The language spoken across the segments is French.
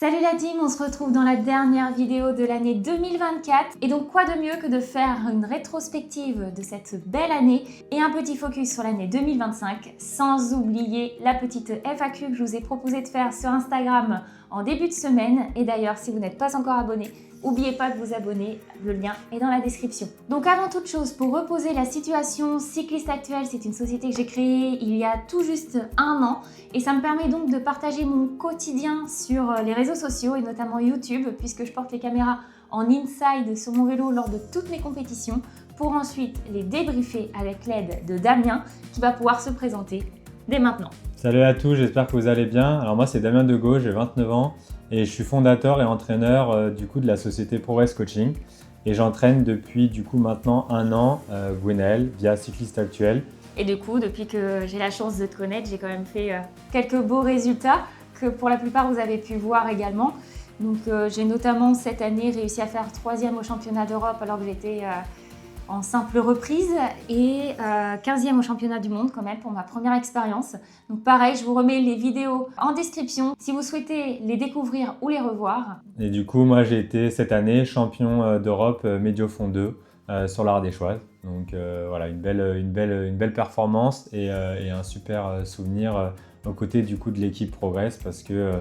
Salut la team, on se retrouve dans la dernière vidéo de l'année 2024. Et donc quoi de mieux que de faire une rétrospective de cette belle année et un petit focus sur l'année 2025, sans oublier la petite FAQ que je vous ai proposé de faire sur Instagram en début de semaine. Et d'ailleurs, si vous n'êtes pas encore abonné, n'oubliez pas de vous abonner, le lien est dans la description. Donc avant toute chose, pour reposer la situation, Cycliste Actuel, c'est une société que j'ai créée il y a tout juste un an et ça me permet donc de partager mon quotidien sur les réseaux sociaux et notamment YouTube puisque je porte les caméras en inside sur mon vélo lors de toutes mes compétitions pour ensuite les débriefer avec l'aide de Damien qui va pouvoir se présenter dès maintenant. Salut à tous, j'espère que vous allez bien. Alors moi c'est Damien Degault, j'ai 29 ans et je suis fondateur et entraîneur de la société Progress Coaching et j'entraîne depuis maintenant un an Gwenaël via Cycliste Actuel. Et du coup, depuis que j'ai la chance de te connaître, j'ai quand même fait quelques beaux résultats que pour la plupart vous avez pu voir également. Donc j'ai notamment cette année réussi à faire 3e au championnat d'Europe alors que j'étais en simple reprise et 15e au championnat du monde quand même pour ma première expérience. Donc pareil, je vous remets les vidéos en description si vous souhaitez les découvrir ou les revoir. Et du coup, moi j'ai été cette année champion d'Europe Médio-Fond 2 sur l'Ardéchoise. Donc voilà, une belle performance et un super souvenir aux côtés du coup de l'équipe Progress parce que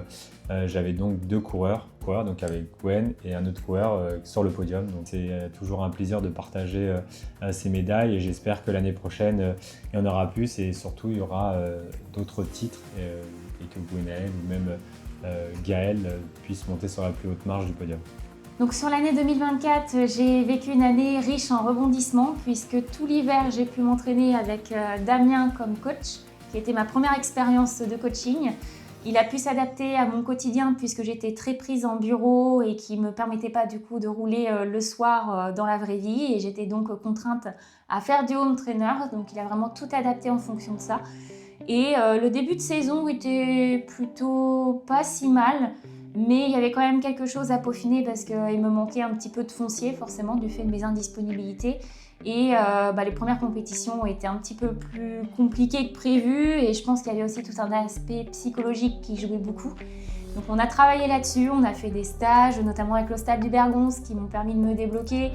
j'avais donc deux coureurs, donc avec Gwen et un autre coureur sur le podium. Donc c'est toujours un plaisir de partager ces médailles et j'espère que l'année prochaine il y en aura plus et surtout il y aura d'autres titres et que Gwenaël ou même Gaël puissent monter sur la plus haute marche du podium. Donc sur l'année 2024, j'ai vécu une année riche en rebondissements puisque tout l'hiver j'ai pu m'entraîner avec Damien comme coach, qui était ma première expérience de coaching. Il a pu s'adapter à mon quotidien puisque j'étais très prise en bureau et qui ne me permettait pas du coup de rouler le soir dans la vraie vie et j'étais donc contrainte à faire du home trainer, donc il a vraiment tout adapté en fonction de ça. Et le début de saison était plutôt pas si mal, mais il y avait quand même quelque chose à peaufiner parce qu'il me manquait un petit peu de foncier forcément du fait de mes indisponibilités. Et les premières compétitions ont été un petit peu plus compliquées que prévu et je pense qu'il y avait aussi tout un aspect psychologique qui jouait beaucoup. Donc on a travaillé là-dessus, on a fait des stages, notamment avec l'Hostal du Bergonce qui m'ont permis de me débloquer.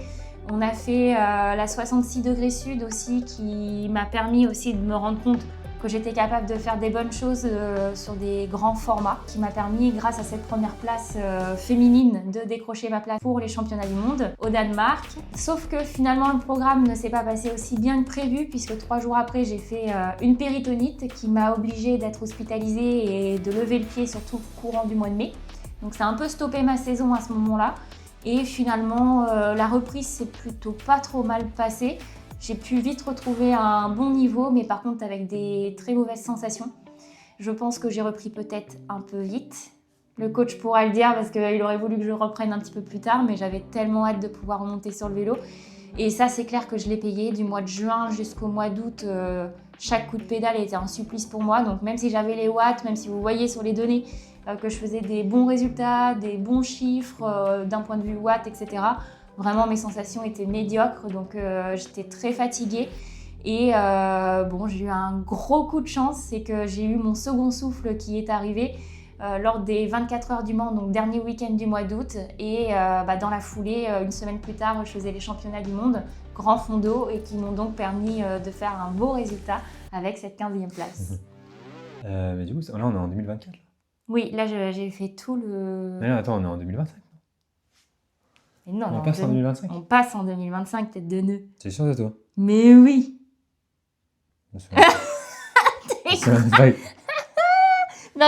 On a fait la 66 degrés sud aussi qui m'a permis aussi de me rendre compte que j'étais capable de faire des bonnes choses sur des grands formats, qui m'a permis, grâce à cette première place féminine, de décrocher ma place pour les championnats du monde au Danemark. Sauf que finalement, le programme ne s'est pas passé aussi bien que prévu, puisque 3 jours après, j'ai fait une péritonite qui m'a obligée d'être hospitalisée et de lever le pied, surtout courant du mois de mai. Donc ça a un peu stoppé ma saison à ce moment-là. Et finalement, la reprise s'est plutôt pas trop mal passée. J'ai pu vite retrouver un bon niveau, mais par contre avec des très mauvaises sensations. Je pense que j'ai repris peut-être un peu vite. Le coach pourra le dire parce qu'il aurait voulu que je reprenne un petit peu plus tard, mais j'avais tellement hâte de pouvoir remonter sur le vélo. Et ça, c'est clair que je l'ai payé du mois de juin jusqu'au mois d'août. Chaque coup de pédale était un supplice pour moi. Donc même si j'avais les watts, même si vous voyez sur les données que je faisais des bons résultats, des bons chiffres d'un point de vue watts, etc., vraiment, mes sensations étaient médiocres, donc j'étais très fatiguée. Et j'ai eu un gros coup de chance, c'est que j'ai eu mon second souffle qui est arrivé lors des 24 heures du Mans, donc dernier week-end du mois d'août. Et dans la foulée, une semaine plus tard, je faisais les championnats du monde, grand fond d'eau, et qui m'ont donc permis de faire un beau résultat avec cette 15e place. Mais du coup, là on est en 2024 là. Oui, là j'ai fait tout le... Mais là, attends, on est en 2025. Non, on passe en 2025. On passe en 2025, tête de nœud. C'est sûr de toi? Mais oui. Mais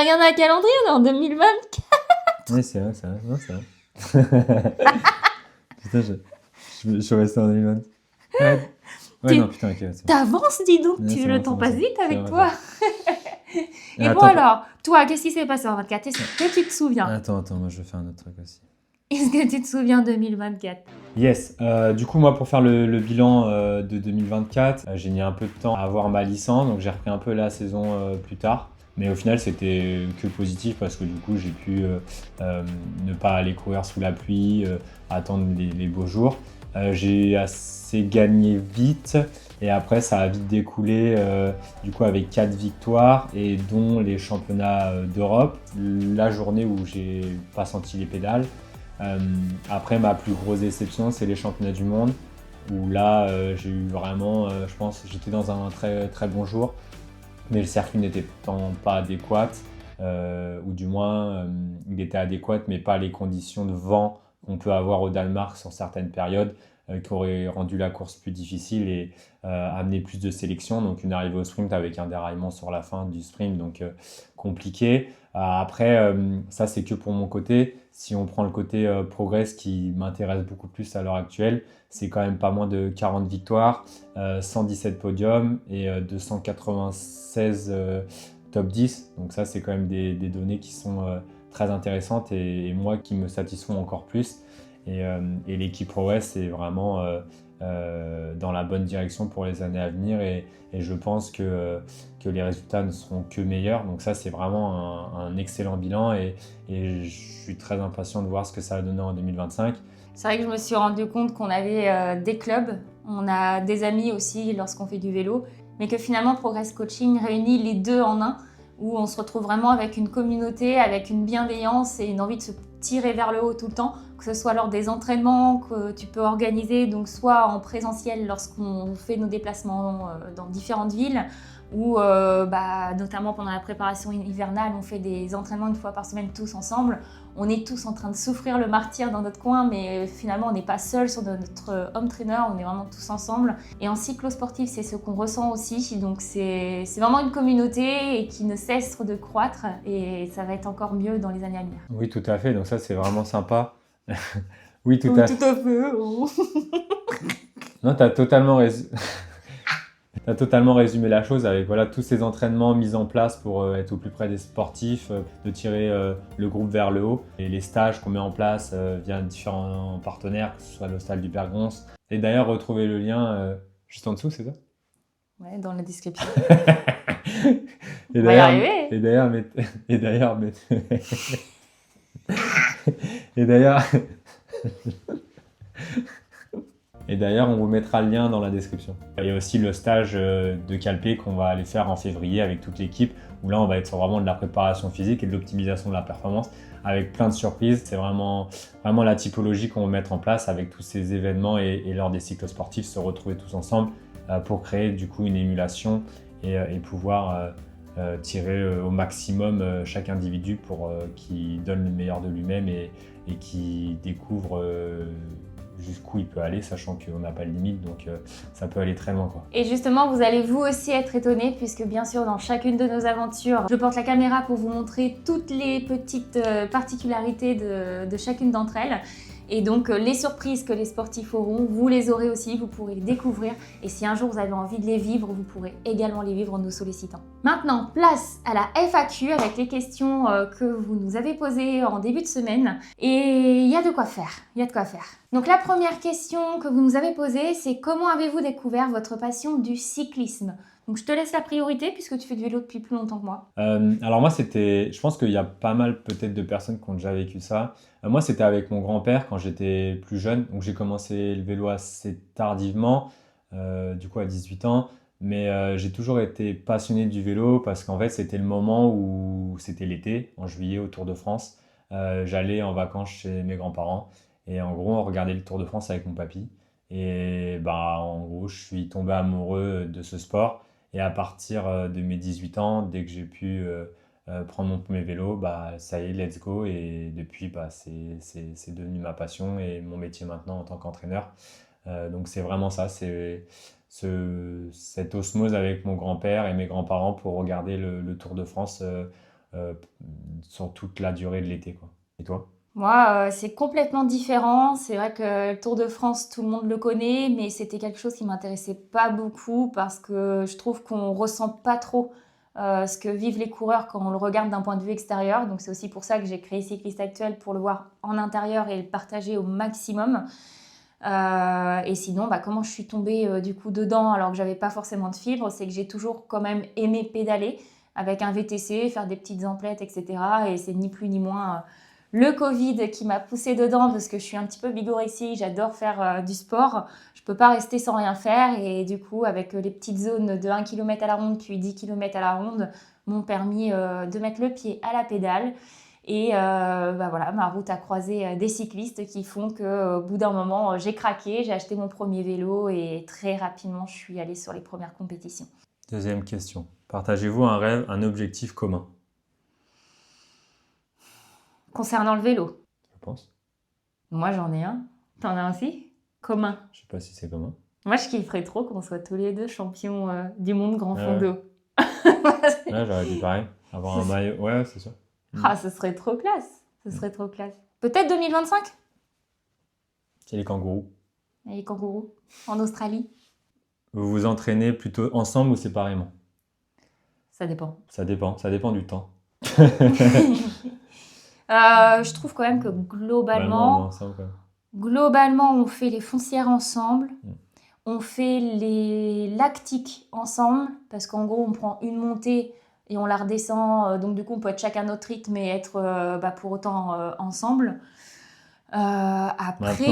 regarde un calendrier, on est en 2024. Oui, c'est vrai. Non, c'est vrai. Putain, je suis resté en 2020. Ouais, non, putain, ok. T'avances, dis donc, Ouais, le temps passe vite avec toi. Et attends, bon alors, toi, qu'est-ce qui s'est passé en 2024? Est-ce que tu te souviens? Attends, moi je vais faire un autre truc aussi. Est-ce que tu te souviens 2024? Yes. Du coup, moi, pour faire le bilan de 2024, j'ai mis un peu de temps à avoir ma licence, donc j'ai repris un peu la saison plus tard. Mais au final, c'était que positif parce que du coup, j'ai pu ne pas aller courir sous la pluie, attendre les beaux jours. J'ai assez gagné vite et après ça a vite découlé du coup avec 4 victoires et dont les championnats d'Europe, la journée où j'ai pas senti les pédales. Après ma plus grosse déception c'est les championnats du monde où là j'ai eu vraiment, je pense, j'étais dans un très, très bon jour mais le circuit n'était pourtant pas adéquat ou du moins il était adéquat mais pas les conditions de vent qu'on peut avoir au Danemark sur certaines périodes qui auraient rendu la course plus difficile et amené plus de sélection. Donc une arrivée au sprint avec un déraillement sur la fin du sprint, donc compliqué. Après, ça c'est que pour mon côté. Si on prend le côté progress qui m'intéresse beaucoup plus à l'heure actuelle, c'est quand même pas moins de 40 victoires, 117 podiums et 296 top 10. Donc ça c'est quand même des données qui sont très intéressantes et moi qui me satisfont encore plus. Et l'équipe ProWest c'est vraiment dans la bonne direction pour les années à venir et je pense que les résultats ne seront que meilleurs. Donc ça c'est vraiment un excellent bilan et je suis très impatient de voir ce que ça va donner en 2025. C'est vrai que je me suis rendu compte qu'on avait des clubs, on a des amis aussi lorsqu'on fait du vélo, mais que finalement Progress Coaching réunit les deux en un, où on se retrouve vraiment avec une communauté, avec une bienveillance et une envie de se tirer vers le haut tout le temps, que ce soit lors des entraînements que tu peux organiser, donc soit en présentiel lorsqu'on fait nos déplacements dans différentes villes, ou notamment pendant la préparation hivernale, on fait des entraînements une fois par semaine tous ensemble. On est tous en train de souffrir le martyre dans notre coin, mais finalement on n'est pas seul sur notre home trainer, on est vraiment tous ensemble. Et en cyclosportif, c'est ce qu'on ressent aussi, donc c'est vraiment une communauté qui ne cesse de croître et ça va être encore mieux dans les années à venir. Oui, tout à fait, donc ça c'est vraiment sympa. Oui, tout à fait. Tout à fait. Oh. Non, tu as totalement raison. Tu as totalement résumé la chose avec voilà, tous ces entraînements mis en place pour être au plus près des sportifs, de tirer le groupe vers le haut et les stages qu'on met en place via différents partenaires, que ce soit l'Hostal du Bergons. Et d'ailleurs, retrouver le lien juste en dessous, c'est ça? Ouais, dans la description. Et on va y arriver. Et d'ailleurs, et d'ailleurs, et d'ailleurs, on vous mettra le lien dans la description. Il y a aussi le stage de Calpé qu'on va aller faire en février avec toute l'équipe, où là, on va être sur vraiment de la préparation physique et de l'optimisation de la performance, avec plein de surprises. C'est vraiment la typologie qu'on va mettre en place avec tous ces événements et lors des cycles sportifs, se retrouver tous ensemble pour créer du coup une émulation et pouvoir tirer au maximum chaque individu pour qu'il donne le meilleur de lui-même et qui découvre jusqu'où il peut aller, sachant qu'on n'a pas de limite, donc ça peut aller très loin, quoi. Et justement, vous allez vous aussi être étonnés, puisque bien sûr, dans chacune de nos aventures, je porte la caméra pour vous montrer toutes les petites particularités de chacune d'entre elles. Et donc, les surprises que les sportifs auront, vous les aurez aussi, vous pourrez les découvrir. Et si un jour vous avez envie de les vivre, vous pourrez également les vivre en nous sollicitant. Maintenant, place à la FAQ avec les questions que vous nous avez posées en début de semaine. Et il y a de quoi faire, Donc la première question que vous nous avez posée, c'est comment avez-vous découvert votre passion du cyclisme ? Donc je te laisse la priorité puisque tu fais du vélo depuis plus longtemps que moi. Alors moi, je pense qu'il y a pas mal peut-être de personnes qui ont déjà vécu ça. Moi, c'était avec mon grand-père quand j'étais plus jeune. Donc j'ai commencé le vélo assez tardivement, du coup à 18 ans. Mais j'ai toujours été passionné du vélo parce qu'en fait, c'était le moment où c'était l'été, en juillet, au Tour de France. J'allais en vacances chez mes grands-parents et en gros, on regardait le Tour de France avec mon papy. Et bah, en gros, je suis tombé amoureux de ce sport. Et à partir de mes 18 ans, dès que j'ai pu prendre mon premier vélo, bah, ça y est, let's go. Et depuis, bah, c'est devenu ma passion et mon métier maintenant en tant qu'entraîneur. Donc c'est vraiment ça, c'est cette osmose avec mon grand-père et mes grands-parents pour regarder le Tour de France sur toute la durée de l'été, quoi. Et toi? Moi, c'est complètement différent. C'est vrai que le Tour de France, tout le monde le connaît, mais c'était quelque chose qui m'intéressait pas beaucoup parce que je trouve qu'on ressent pas trop ce que vivent les coureurs quand on le regarde d'un point de vue extérieur. Donc c'est aussi pour ça que j'ai créé Cycliste Actuel pour le voir en intérieur et le partager au maximum. Et sinon, comment je suis tombée du coup dedans alors que j'avais pas forcément de fibre, c'est que j'ai toujours quand même aimé pédaler avec un VTC, faire des petites emplettes, etc. Et c'est ni plus ni moins le Covid qui m'a poussée dedans parce que je suis un petit peu bigorexie, j'adore faire du sport. Je peux pas rester sans rien faire et du coup, avec les petites zones de 1 km à la ronde puis 10 km à la ronde, m'ont permis de mettre le pied à la pédale. Et voilà, ma route a croisé des cyclistes qui font qu'au bout d'un moment, j'ai craqué, j'ai acheté mon premier vélo et très rapidement, je suis allée sur les premières compétitions. Deuxième question. Partagez-vous un rêve, un objectif commun? Concernant le vélo, Je pense. moi j'en ai un. T'en as un aussi? Commun. Je sais pas si c'est commun. Moi je kifferais trop qu'on soit tous les deux champions du monde grand Ah fond ouais. d'eau. Ouais, j'aurais dit pareil. Avoir un maillot. Ouais, c'est sûr. Ah, ce serait trop classe. Ce serait trop classe. Peut-être 2025? Et les kangourous. Et les kangourous en Australie. Vous vous entraînez plutôt ensemble ou séparément? Ça dépend. Ça dépend du temps. Je trouve quand même que Globalement, on est ensemble quand même. globalement, on fait les foncières ensemble. Mm. On fait les lactiques ensemble. Parce qu'en gros, on prend une montée et on la redescend. Donc du coup, on peut être chacun notre rythme et être pour autant ensemble. Après...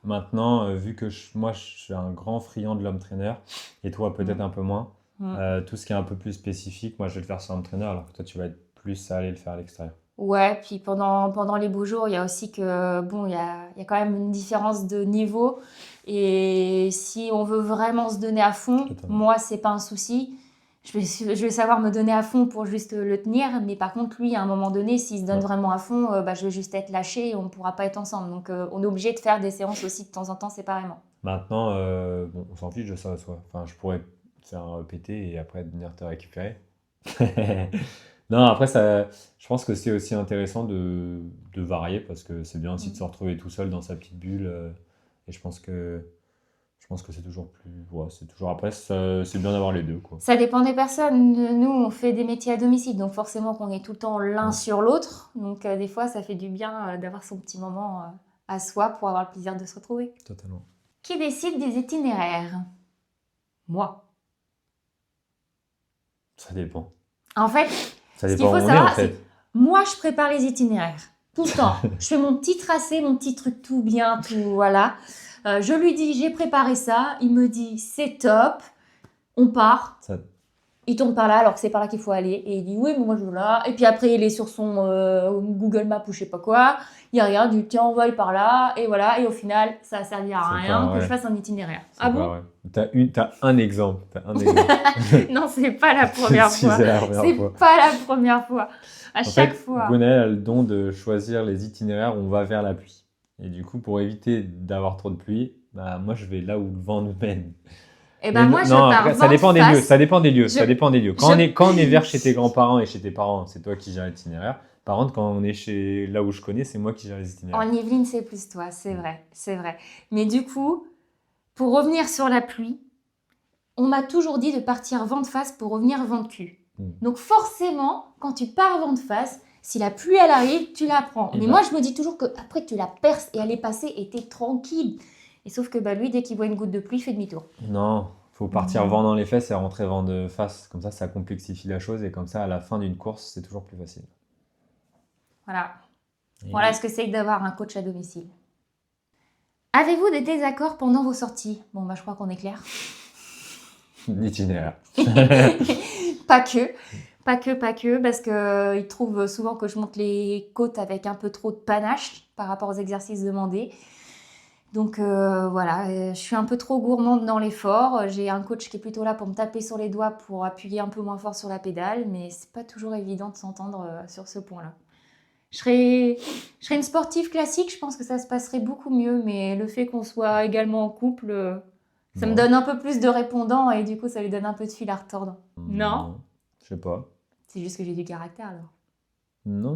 Maintenant, vu que moi je suis un grand friand de l'home trainer et toi peut-être un peu moins, tout ce qui est un peu plus spécifique, moi je vais le faire sur home trainer alors que toi tu vas être plus à aller le faire à l'extérieur. Ouais, puis pendant les beaux jours, il y a aussi que, bon, il y a quand même une différence de niveau. Et si on veut vraiment se donner à fond, Totalement. moi, c'est pas un souci. Je vais savoir me donner à fond pour juste le tenir. Mais par contre, lui, à un moment donné, s'il se donne Ouais. vraiment à fond, je vais juste être lâchée et on ne pourra pas être ensemble. Donc, on est obligé de faire des séances aussi de temps en temps séparément. Maintenant, bon, on s'en fiche de ça, soit. Enfin, je pourrais te faire péter et après venir te récupérer. Non, après, je pense que c'est aussi intéressant de varier parce que c'est bien aussi de se retrouver tout seul dans sa petite bulle. Et je pense que c'est toujours plus. Ouais, c'est toujours. Après, c'est bien d'avoir les deux, quoi. Ça dépend des personnes. Nous, on fait des métiers à domicile, donc forcément qu'on est tout le temps l'un Ouais. sur l'autre. Donc des fois, ça fait du bien d'avoir son petit moment à soi pour avoir le plaisir de se retrouver. Totalement. Qui décide des itinéraires? Moi. Ça dépend. En fait, Ça ce qu'il dépend faut où on est, savoir, en fait. c'est moi, je prépare les itinéraires. Tout le temps. Je fais mon petit tracé, mon petit truc tout bien, tout voilà. Je lui dis, j'ai préparé ça. Il me dit, c'est top. On part. Ça- Il tourne par là alors que c'est par là qu'il faut aller. Et il dit oui, mais moi je veux là. Et puis après, il est sur son Google Maps ou je sais pas quoi. Il n'y a rien. Du tiens, on va aller par là. Et voilà. Et au final, ça a servi à C'est rien pas que je vrai. fasse un itinéraire. C'est Ah pas bon? vrai. T'as un exemple. Non, c'est pas la première Si, fois. c'est la première C'est fois. pas la première fois. À En chaque fait, fois. Gwenaëlle a le don de choisir les itinéraires où on va vers la pluie. Et du coup, pour éviter d'avoir trop de pluie, moi je vais là où le vent nous mène. Et ben Mais moi, je non, pars après, ça vent dépend des face. lieux. Ça dépend des lieux. Je- Ça dépend des lieux. Quand je- on est vers chez tes grands-parents et chez tes parents, c'est toi qui gères l'itinéraire. Par contre, quand on est chez là où je connais, c'est moi qui gère les itinéraires. En Yvelines, c'est plus toi, c'est vrai, c'est vrai. Mais du coup, pour revenir sur la pluie, on m'a toujours dit de partir vent de face pour revenir vent de cul. Donc forcément, quand tu pars vent de face, si la pluie elle arrive, tu la prends. Et Mais bah. moi, je me dis toujours que après tu la perces et elle est passée et t'es tranquille. Et sauf que lui, dès qu'il voit une goutte de pluie, il fait demi-tour. Non, faut partir vent dans les fesses et rentrer vent de face. Comme ça complexifie la chose et comme ça, à la fin d'une course, c'est toujours plus facile. Voilà. Et- Voilà ce que c'est que d'avoir un coach à domicile. Avez-vous des désaccords pendant vos sorties? Bon, je crois qu'on est clair. L'itinéraire. Pas que, parce qu'ils trouvent souvent que je monte les côtes avec un peu trop de panache par rapport aux exercices demandés. Donc voilà, je suis un peu trop gourmande dans l'effort. J'ai un coach qui est plutôt là pour me taper sur les doigts pour appuyer un peu moins fort sur la pédale, mais c'est pas toujours évident de s'entendre sur ce point-là. Je serais une sportive classique, je pense que ça se passerait beaucoup mieux, mais le fait qu'on soit également en couple, ça me donne un peu plus de répondants et du coup ça lui donne un peu de fil à retordre. Non? Je sais pas. C'est juste que j'ai du caractère alors. Non.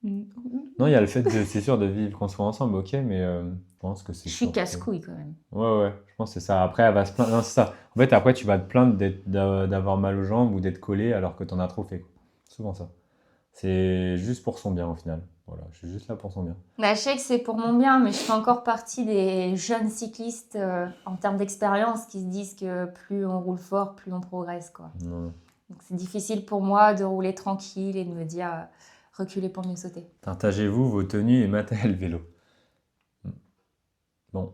Non, il y a le fait, c'est sûr, de vivre, qu'on soit ensemble, ok, mais je pense que c'est Je suis surtout- casse-couille quand même. Ouais, je pense que c'est ça. Après, elle va se plaindre. Non, c'est ça. En fait, après, tu vas te plaindre d'avoir mal aux jambes ou d'être collé alors que t'en as trop fait, quoi. Souvent ça. C'est juste pour son bien, au final. Voilà, je suis juste là pour son bien. Je sais que c'est pour mon bien, mais je fais encore partie des jeunes cyclistes en termes d'expérience qui se disent que plus on roule fort, plus on progresse, quoi. Non. Donc c'est difficile pour moi de rouler tranquille et de me dire reculer pour mieux sauter. Partagez-vous vos tenues et matériel vélo. Bon,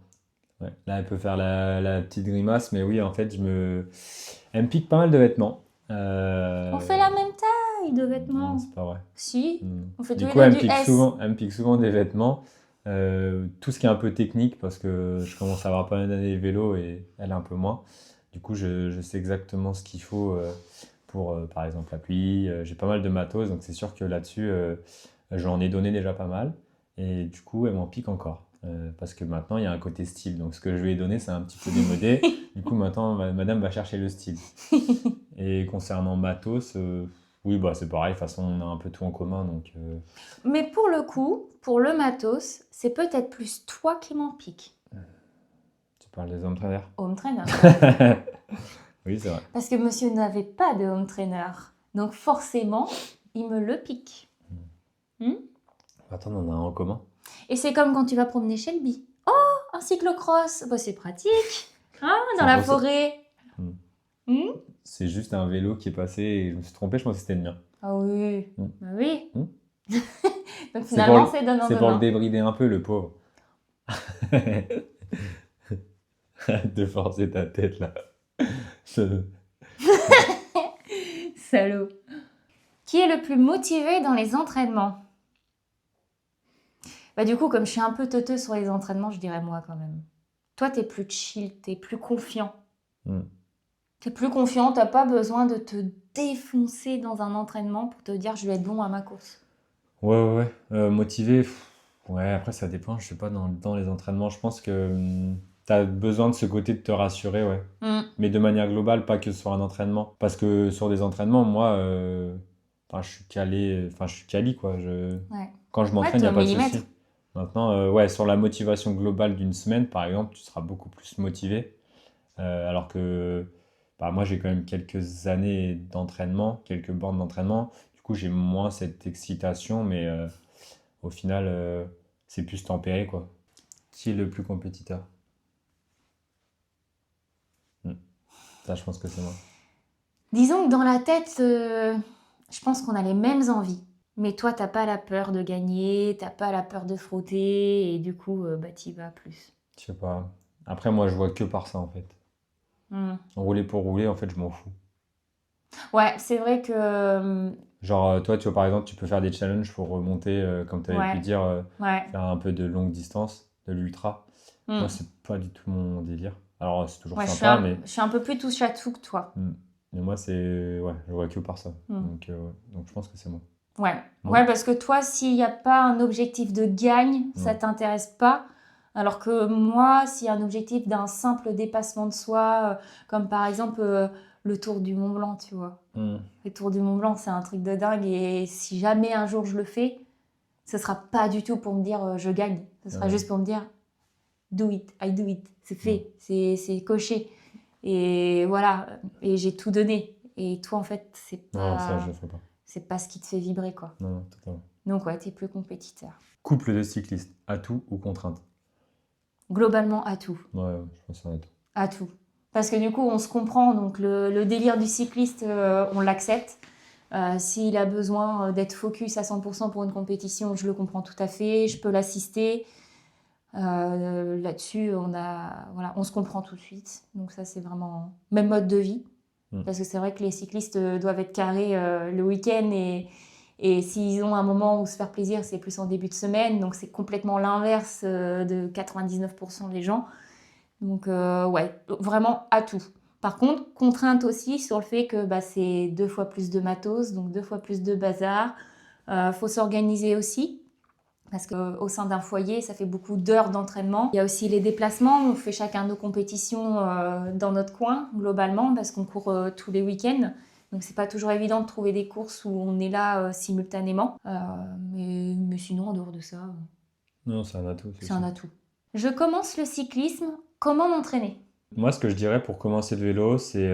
ouais. Là, elle peut faire la petite grimace, mais oui, en fait, elle me pique pas mal de vêtements. On fait la même taille de Non, vêtements. c'est pas vrai. Si, on fait tous Du les coup, deux elle me du pique S. elle me pique souvent des vêtements. Tout ce qui est un peu technique, parce que je commence à avoir pas mal d'années de vélo et elle un peu moins. Du coup, je sais exactement ce qu'il faut pour, par exemple, la pluie. J'ai pas mal de matos, donc c'est sûr que là-dessus, j'en ai donné déjà pas mal. Et du coup, elle m'en pique encore. Parce que maintenant, il y a un côté style. Donc, ce que je lui ai donné, c'est un petit peu démodé. Du coup, maintenant, madame va chercher le style. Et concernant matos, oui, bah, c'est pareil. De toute façon, on a un peu tout en commun. Donc, Mais pour le coup, pour le matos, c'est peut-être plus toi qui m'en pique. tu parles des hommes trainers. Home trainer. Oui, c'est vrai. Parce que monsieur n'avait pas de home trainer. Donc forcément, il me le pique. Attends, on en a un en commun. Et c'est comme quand tu vas promener Shelby. Oh, un cyclocross. Bah, c'est pratique. Hein, dans C'est la pour ça. forêt. C'est juste un vélo qui est passé et je me suis trompé, je pense que c'était le mien. Ah oui. Bah oui. Donc C'est finalement, pour, c'est donnant c'est pour le donnant. débrider un peu, le pauvre. Arrête de forcer ta tête là. Je- Salaud. Qui est le plus motivé dans les entraînements? Bah du coup, comme je suis un peu teuteuse sur les entraînements, je dirais moi quand même. Toi, t'es plus chill, t'es plus confiant. Mm. T'es plus confiant, t'as pas besoin de te défoncer dans un entraînement pour te dire je vais être bon à ma course. Ouais. Motivé, ouais, après ça dépend, je sais pas, dans les entraînements, je pense que tu as besoin de ce côté de te rassurer, ouais. Mais de manière globale, pas que sur un entraînement. Parce que sur des entraînements, moi, enfin, je suis calé, enfin, je suis quali, quoi. Ouais. Quand je Ouais, m'entraîne, il t'es n'y a au pas de millimètre. souci. Maintenant, ouais, sur la motivation globale d'une semaine, par exemple, tu seras beaucoup plus motivé. Alors que bah, moi, j'ai quand même quelques années d'entraînement, quelques bornes d'entraînement. Du coup, j'ai moins cette excitation, mais au final, c'est plus tempéré, quoi. Qui est le plus compétiteur? Hmm. Ça, je pense que c'est moi. Disons que dans la tête, je pense qu'on a les mêmes envies. Mais toi, t'as pas la peur de gagner, t'as pas la peur de frotter, et du coup, bah t'y vas plus. Je sais pas. Après, moi, je vois que par ça, en fait. Rouler pour rouler, en fait, je m'en fous. Ouais, c'est vrai que... Genre, toi, tu vois, par exemple, tu peux faire des challenges pour remonter, comme tu avais pu ouais, dire, ouais. faire un peu de longue distance, de l'ultra. Moi, c'est pas du tout mon délire. Alors, c'est toujours Ouais, sympa, mais, je suis un peu plus touche à tout que toi. mais moi, c'est. Ouais, je vois que par ça. Donc, je pense que c'est moi. Ouais. Non. Ouais, parce que toi, s'il n'y a pas un objectif de gagne, ça t'intéresse pas. Alors que moi, s'il y a un objectif d'un simple dépassement de soi, comme par exemple le Tour du Mont Blanc, tu vois. Le Tour du Mont Blanc, c'est un truc de dingue. Et si jamais un jour je le fais, ce sera pas du tout pour me dire je gagne. Ce sera juste pour me dire do it, I do it. C'est fait, c'est coché. Et voilà, et j'ai tout donné. Et toi, en fait, c'est Non, ça, pas, je le ferai pas. c'est pas ce qui te fait vibrer, quoi. Non, totalement. Donc ouais, t'es plus compétiteur. Couple de cyclistes, atout ou contrainte? Globalement, à tout. Ouais, je pense que c'est un atout. À tout. Parce que du coup, on se comprend. Donc le délire du cycliste, on l'accepte. S'il a besoin d'être focus à 100% pour une compétition, je le comprends tout à fait. Je peux l'assister. Là-dessus, on se comprend tout de suite. Donc ça, c'est vraiment même mode de vie. Parce que c'est vrai que les cyclistes doivent être carrés le week-end et s'ils ont un moment où se faire plaisir, c'est plus en début de semaine. Donc c'est complètement l'inverse de 99% des gens. Donc ouais, vraiment à tout. Par contre, contrainte aussi sur le fait que c'est 2 fois plus de matos, donc 2 fois plus de bazar. Faut s'organiser aussi. Parce qu'au sein d'un foyer, ça fait beaucoup d'heures d'entraînement. Il y a aussi les déplacements. On fait chacun nos compétitions dans notre coin, globalement, parce qu'on court tous les week-ends. Donc, c'est pas toujours évident de trouver des courses où on est là simultanément. Mais sinon, en dehors de ça, Non, c'est un atout. c'est un atout. Je commence le cyclisme. Comment m'entraîner? Moi, ce que je dirais pour commencer le vélo, c'est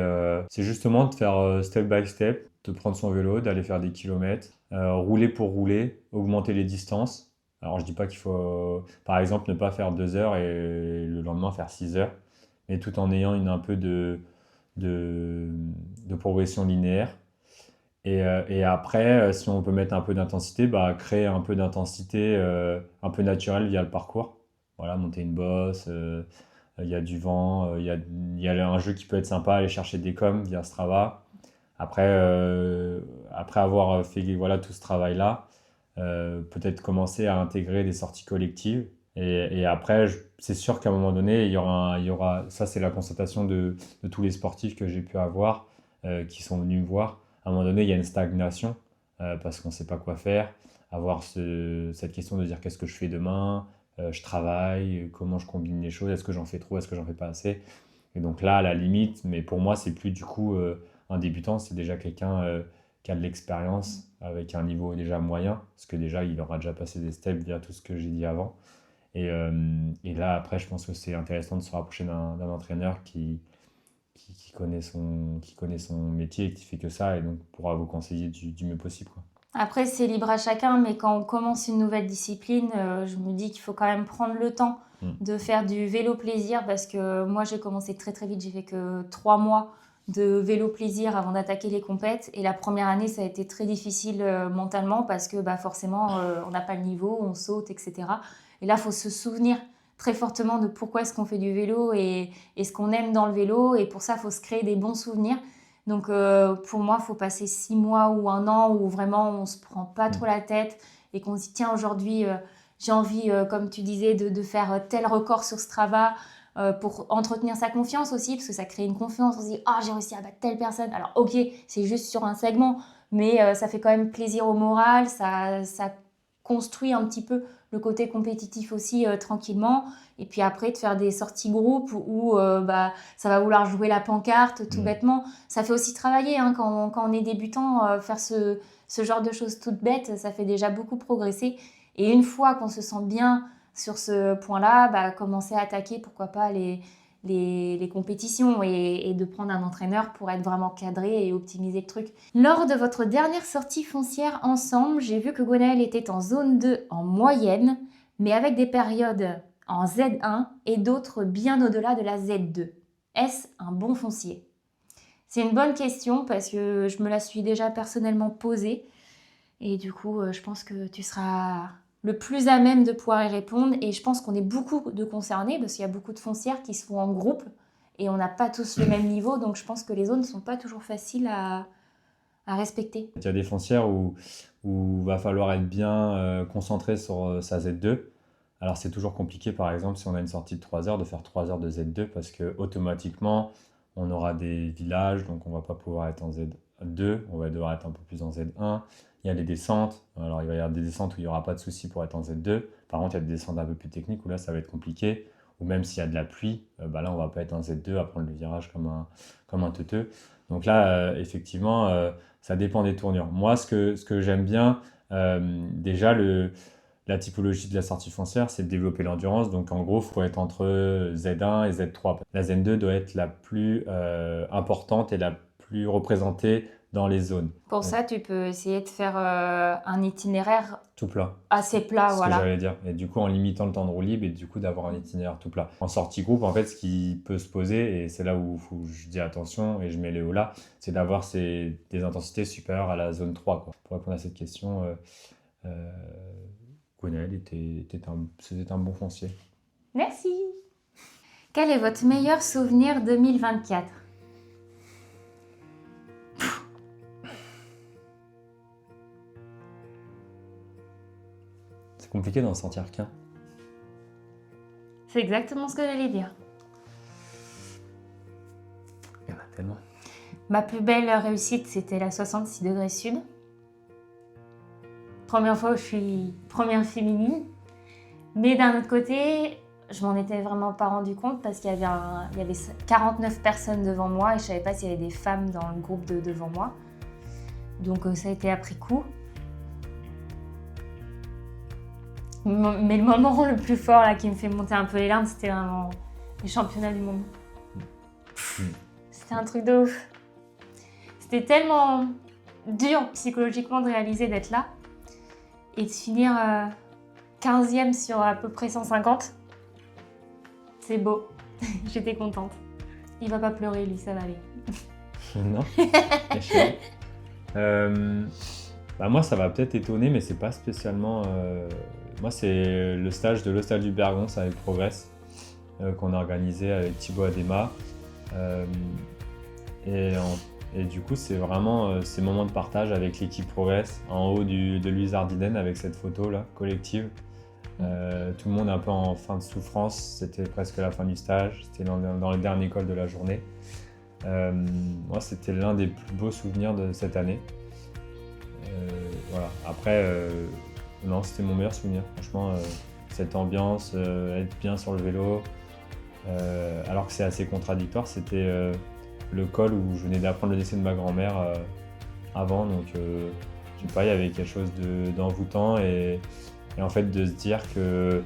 justement de faire step by step, de prendre son vélo, d'aller faire des kilomètres, rouler pour rouler, augmenter les distances. Alors, je dis pas qu'il faut, par exemple, ne pas faire 2 heures et le lendemain faire 6 heures, mais tout en ayant un peu de progression linéaire. Et après, si on peut mettre un peu d'intensité, créer un peu d'intensité un peu naturelle via le parcours. Voilà, monter une bosse, il y a du vent, il y a un jeu qui peut être sympa, aller chercher des coms via Strava. Après, après avoir fait voilà, tout ce travail-là, peut-être commencer à intégrer des sorties collectives. Et après, c'est sûr qu'à un moment donné, il y aura ça c'est la constatation de tous les sportifs que j'ai pu avoir, qui sont venus me voir. À un moment donné, il y a une stagnation, parce qu'on ne sait pas quoi faire. Avoir cette question de dire qu'est-ce que je fais demain, je travaille, comment je combine les choses, est-ce que j'en fais trop, est-ce que j'en fais pas assez. Et donc là, à la limite, mais pour moi, c'est plus du coup un débutant, c'est déjà quelqu'un qui a de l'expérience avec un niveau déjà moyen, parce que déjà, il aura déjà passé des steps via tout ce que j'ai dit avant. Et là, après, je pense que c'est intéressant de se rapprocher d'un entraîneur qui connaît son métier et qui fait que ça, et donc pourra vous conseiller du mieux possible, quoi. Après, c'est libre à chacun, mais quand on commence une nouvelle discipline, je me dis qu'il faut quand même prendre le temps Mm. de faire du vélo plaisir parce que moi, j'ai commencé très très vite. J'ai fait que 3 mois de vélo plaisir avant d'attaquer les compètes. Et la première année, ça a été très difficile mentalement parce que forcément, on n'a pas le niveau, on saute, etc. Et là, il faut se souvenir très fortement de pourquoi est-ce qu'on fait du vélo et ce qu'on aime dans le vélo. Et pour ça, il faut se créer des bons souvenirs. Donc pour moi, il faut passer 6 mois ou 1 an où vraiment on ne se prend pas trop la tête et qu'on se dit tiens aujourd'hui j'ai envie, comme tu disais, de faire tel record sur Strava pour entretenir sa confiance aussi parce que ça crée une confiance. On se dit ah j'ai réussi à battre telle personne. Alors ok, c'est juste sur un segment, mais ça fait quand même plaisir au moral, ça construit un petit peu le côté compétitif aussi tranquillement. Et puis après, de faire des sorties groupes où ça va vouloir jouer la pancarte tout bêtement. Ça fait aussi travailler hein, quand on est débutant, faire ce genre de choses toutes bêtes, ça fait déjà beaucoup progresser. Et une fois qu'on se sent bien sur ce point-là, commencer à attaquer, pourquoi pas, les compétitions et de prendre un entraîneur pour être vraiment cadré et optimiser le truc. Lors de votre dernière sortie foncière ensemble, j'ai vu que Gwenaëlle était en zone 2 en moyenne, mais avec des périodes en Z1 et d'autres bien au-delà de la Z2. Est-ce un bon foncier? C'est une bonne question parce que je me la suis déjà personnellement posée et du coup je pense que tu seras le plus à même de pouvoir y répondre et je pense qu'on est beaucoup de concernés parce qu'il y a beaucoup de foncières qui se font en groupe et on n'a pas tous le même niveau donc je pense que les zones ne sont pas toujours faciles à respecter. Il y a des foncières où va falloir être bien concentré sur sa Z2. Alors c'est toujours compliqué par exemple si on a une sortie de 3 heures de faire 3 heures de Z2 parce que automatiquement on aura des villages donc on va pas pouvoir être en Z2, on va devoir être un peu plus en Z1. Il y a les descentes, alors il va y avoir des descentes où il n'y aura pas de souci pour être en Z2. Par contre il y a des descentes un peu plus techniques où là ça va être compliqué. Ou même s'il y a de la pluie, là on va pas être en Z2 à prendre le virage comme un teuteux. Donc là effectivement ça dépend des tournures. Moi ce que j'aime bien, déjà la typologie de la sortie foncière, c'est de développer l'endurance. Donc en gros, il faut être entre Z1 et Z3. La Z2 doit être la plus importante et la plus représentée dans les zones. Pour ça, tu peux essayer de faire un itinéraire Tout plat. assez plat, C'est voilà. ce que j'allais dire. Et du coup, en limitant le temps de roue libre et du coup d'avoir un itinéraire tout plat. En sortie groupe, en fait, ce qui peut se poser, et c'est là où je dis attention et je mets Léo là, c'est d'avoir des intensités supérieures à la zone 3. Quoi. Pour répondre à cette question, Gwenaëlle c'était un bon foncier. Merci. Quel est votre meilleur souvenir 2024? C'est compliqué d'en sentir qu'un. C'est exactement ce que j'allais dire. Il y en a tellement. Ma plus belle réussite, c'était la 66 degrés sud. Première fois où je suis première féminine. Mais d'un autre côté, je m'en étais vraiment pas rendu compte parce qu'il y avait 49 personnes devant moi et je savais pas s'il y avait des femmes dans le groupe devant moi. Donc ça a été après coup. Mais le moment le plus fort là, qui me fait monter un peu les larmes, c'était vraiment les championnats du monde. C'était un truc de ouf. C'était tellement dur psychologiquement de réaliser d'être là et de finir 15e sur à peu près 150. C'est beau. J'étais contente. Il va pas pleurer lui, ça va aller. Non. Moi, ça va peut-être étonner, mais c'est pas spécialement. Moi, c'est le stage de l'Hostal du Bergons avec Progress qu'on a organisé avec Thibaut Adema. Euh, et du coup, c'est vraiment ces moments de partage avec l'équipe Progress en haut de l'Huys Ardiden avec cette photo là collective. Tout le monde un peu en fin de souffrance, c'était presque la fin du stage, c'était dans les derniers calls de la journée. Moi, c'était l'un des plus beaux souvenirs de cette année. Voilà. Après, non, c'était mon meilleur souvenir. Franchement, cette ambiance, être bien sur le vélo, alors que c'est assez contradictoire, c'était le col où je venais d'apprendre le décès de ma grand-mère avant, donc je sais pas, il y avait quelque chose d'envoûtant et en fait de se dire que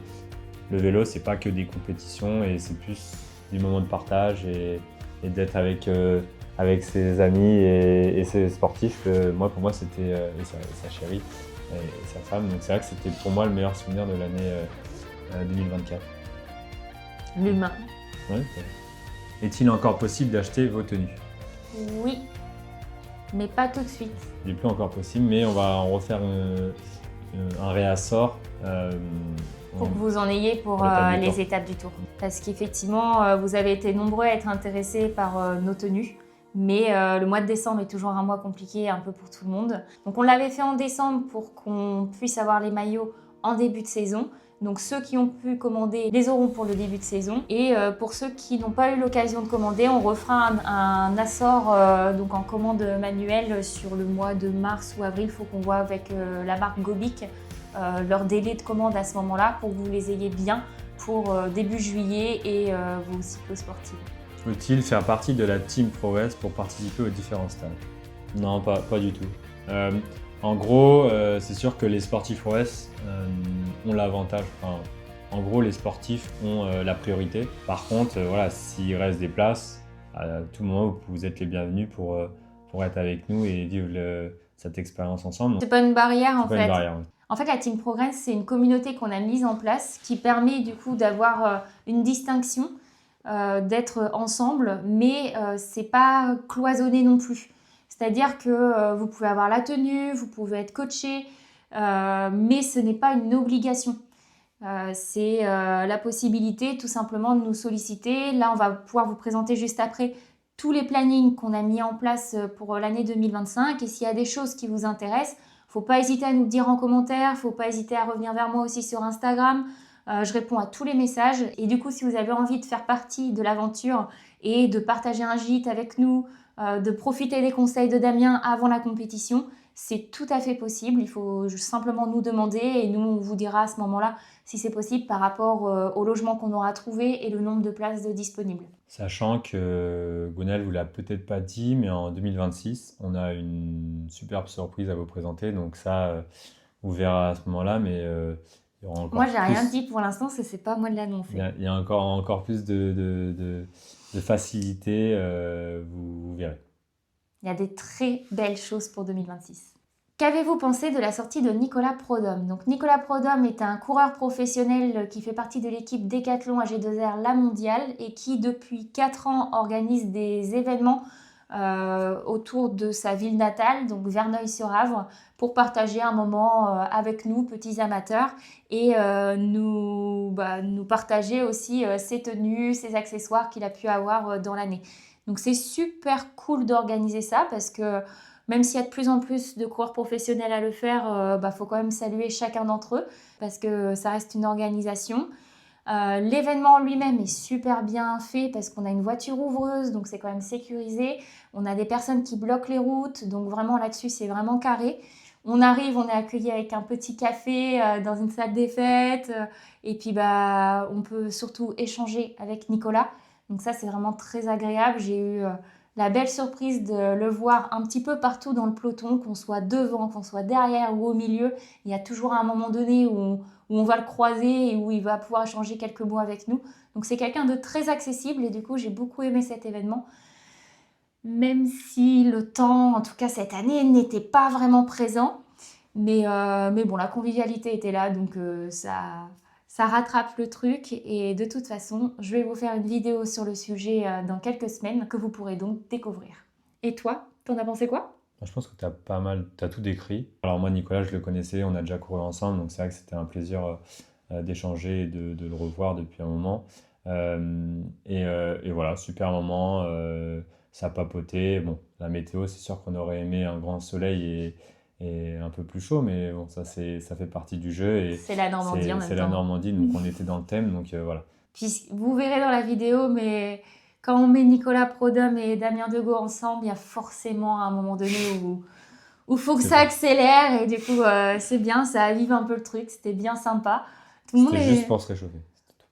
le vélo c'est pas que des compétitions et c'est plus des moments de partage et d'être avec ses amis et ses sportifs. Pour moi c'était et sa chérie et sa femme, donc c'est vrai que c'était pour moi le meilleur souvenir de l'année 2024. L'humain. Ouais. Est-il encore possible d'acheter vos tenues? Oui, mais pas tout de suite. Il n'est plus encore possible, mais on va en refaire un réassort. Pour que vous en ayez pour les étapes du Tour. Parce qu'effectivement, vous avez été nombreux à être intéressés par nos tenues. Mais le mois de décembre est toujours un mois compliqué un peu pour tout le monde. Donc on l'avait fait en décembre pour qu'on puisse avoir les maillots en début de saison. Donc ceux qui ont pu commander les auront pour le début de saison. Et pour ceux qui n'ont pas eu l'occasion de commander, on refera un assort donc en commande manuelle sur le mois de mars ou avril. Il faut qu'on voit avec la marque Gobic leur délai de commande à ce moment-là pour que vous les ayez bien pour début juillet et vos cyclos sportifs. Faut-il faire partie de la Team Progress pour participer aux différents stages? Non, pas du tout. En gros, c'est sûr que les sportifs Progress ont l'avantage. En gros, les sportifs ont la priorité. Par contre, s'il reste des places, à tout moment, vous êtes les bienvenus pour être avec nous et vivre cette expérience ensemble. C'est pas une barrière en fait. Une barrière, oui. En fait, la Team Progress, c'est une communauté qu'on a mise en place qui permet du coup d'avoir une distinction, d'être ensemble, mais c'est pas cloisonné non plus. C'est-à-dire que vous pouvez avoir la tenue, vous pouvez être coaché, mais ce n'est pas une obligation. C'est la possibilité tout simplement de nous solliciter. Là, on va pouvoir vous présenter juste après tous les plannings qu'on a mis en place pour l'année 2025. Et s'il y a des choses qui vous intéressent, il ne faut pas hésiter à nous le dire en commentaire, il ne faut pas hésiter à revenir vers moi aussi sur Instagram. Je réponds à tous les messages. Et du coup, si vous avez envie de faire partie de l'aventure et de partager un gîte avec nous, de profiter des conseils de Damien avant la compétition, c'est tout à fait possible. Il faut simplement nous demander et nous, on vous dira à ce moment-là si c'est possible par rapport au logement qu'on aura trouvé et le nombre de places disponibles. Sachant que Gonel vous l'a peut-être pas dit, mais en 2026, on a une superbe surprise à vous présenter. Donc ça, vous verrez à ce moment-là, mais il y aura encore Moi, j'ai rien dit pour l'instant, c'est pas moi de l'annoncer. Il y a encore plus de facilité, vous verrez. Il y a des très belles choses pour 2026. Qu'avez-vous pensé de la sortie de Nicolas Prodhomme? Donc Nicolas Prodhomme est un coureur professionnel qui fait partie de l'équipe Décathlon AG2R La Mondiale et qui depuis 4 ans organise des événements autour de sa ville natale, donc Verneuil-sur-Avre, pour partager un moment avec nous, petits amateurs, et nous partager aussi ses tenues, ses accessoires qu'il a pu avoir dans l'année. Donc c'est super cool d'organiser ça parce que même s'il y a de plus en plus de coureurs professionnels à le faire, faut quand même saluer chacun d'entre eux parce que ça reste une organisation. L'événement lui-même est super bien fait parce qu'on a une voiture ouvreuse, donc c'est quand même sécurisé. On a des personnes qui bloquent les routes, donc vraiment là-dessus c'est vraiment carré. On arrive, on est accueilli avec un petit café dans une salle des fêtes et puis on peut surtout échanger avec Nicolas. Donc ça c'est vraiment très agréable. J'ai eu la belle surprise de le voir un petit peu partout dans le peloton, qu'on soit devant, qu'on soit derrière ou au milieu. Il y a toujours un moment donné où on va le croiser et où il va pouvoir échanger quelques mots avec nous. Donc c'est quelqu'un de très accessible et du coup j'ai beaucoup aimé cet événement. Même si le temps, en tout cas cette année, n'était pas vraiment présent. Mais bon, la convivialité était là, donc ça rattrape le truc. Et de toute façon, je vais vous faire une vidéo sur le sujet dans quelques semaines que vous pourrez donc découvrir. Et toi, t'en as pensé quoi ? Je pense que tu as tout décrit. Alors moi, Nicolas, je le connaissais, on a déjà couru ensemble, donc c'est vrai que c'était un plaisir d'échanger et de le revoir depuis un moment. Et voilà, super moment, ça a papoté. Bon, la météo, c'est sûr qu'on aurait aimé un grand soleil et un peu plus chaud, mais bon, ça fait partie du jeu et C'est la Normandie en même c'est la temps. Normandie, donc on était dans le thème, donc voilà. Puis vous verrez dans la vidéo, mais quand on met Nicolas Prodhomme et Damien Degaut ensemble, il y a forcément un moment donné où faut que C'est ça ça. accélère et du coup c'est bien, ça avive un peu le truc, c'était bien sympa. Tout le monde C'était est... juste pour se réchauffer.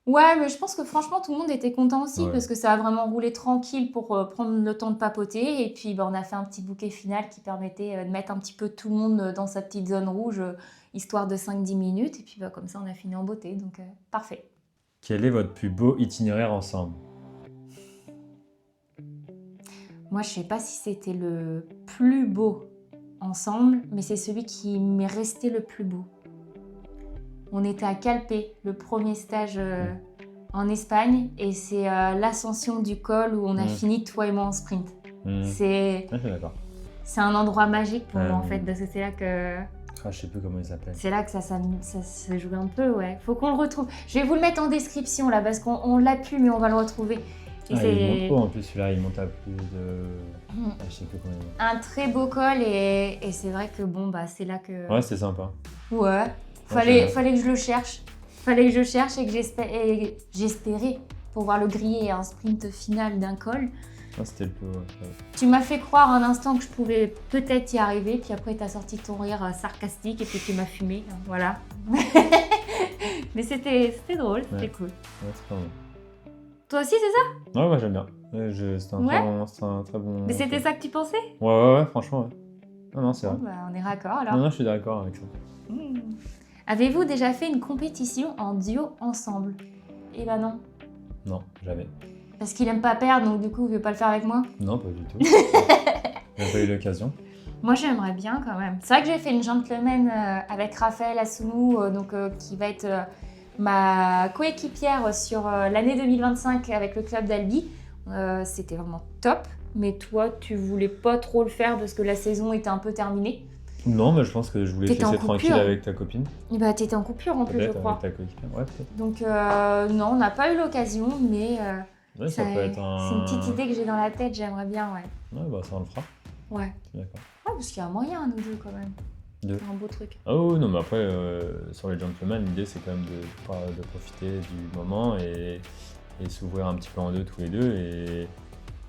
Ouais, mais je pense que franchement tout le monde était content aussi Ouais. parce que ça a vraiment roulé tranquille pour prendre le temps de papoter et puis on a fait un petit bouquet final qui permettait de mettre un petit peu tout le monde dans sa petite zone rouge, histoire de 5-10 minutes et puis comme ça on a fini en beauté, donc parfait. Quel est votre plus beau itinéraire ensemble? Moi, je sais pas si c'était le plus beau ensemble, mais c'est celui qui m'est resté le plus beau. On était à Calpe, le premier stage en Espagne, et c'est l'ascension du col où on a fini toi et moi en sprint. C'est Ah, je suis d'accord. un endroit magique pour moi en fait, parce que c'est là que Ah, je sais plus comment il s'appelle. ça se joue un peu, ouais. Faut qu'on le retrouve. Je vais vous le mettre en description là, parce qu'on l'a plus, mais on va le retrouver. Et Ah, il monte haut en plus, celui-là, il monte à plus de. Ah, je sais plus comment il monte. un très beau col, et c'est vrai que c'est là que. Ouais, c'est sympa. Ouais, fallait que je le cherche. Fallait que je cherche et que j'espérais pouvoir le griller à un sprint final d'un col. Ah, c'était le plus haut. Ouais. Tu m'as fait croire un instant que je pouvais peut-être y arriver, puis après t'as sorti ton rire sarcastique et puis tu m'as fumé, voilà. Mais c'était drôle, c'était cool. Ouais, c'est pas mal. Toi aussi c'est ça? Ouais, moi j'aime bien. Ouais, c'était un très bon. Mais c'était ça que tu pensais? Ouais, franchement, ouais. Non, c'est vrai. On est raccord alors. Non, je suis d'accord avec ça. Avez-vous déjà fait une compétition en duo ensemble? Eh ben non. Non, jamais. Parce qu'il aime pas perdre, donc du coup il veut pas le faire avec moi? Non, pas du tout. J'ai pas eu l'occasion. Moi j'aimerais bien quand même. C'est vrai que j'ai fait une gentleman avec Raphaël Assounou, qui va être ma coéquipière sur l'année 2025 avec le club d'Albi. C'était vraiment top. Mais toi, tu voulais pas trop le faire parce que la saison était un peu terminée. Non, mais je pense que je voulais te T'étais en laisser tranquille coupure. avec ta copine. Et bah t'étais en coupure en plus, je Peut-être crois. avec ta coéquipière. Ouais, peut-être. Donc non, on n'a pas eu l'occasion, mais Ouais, ça peut être c'est une petite idée que j'ai dans la tête, j'aimerais bien, ouais. Ouais, bah ça on le fera. Ouais. D'accord. Ouais, parce qu'il y a moyen, nous deux, quand même. De C'est un beau truc. Ah oui, non, mais après, sur les gentlemen, l'idée c'est quand même de profiter du moment et s'ouvrir un petit peu en deux tous les deux. Et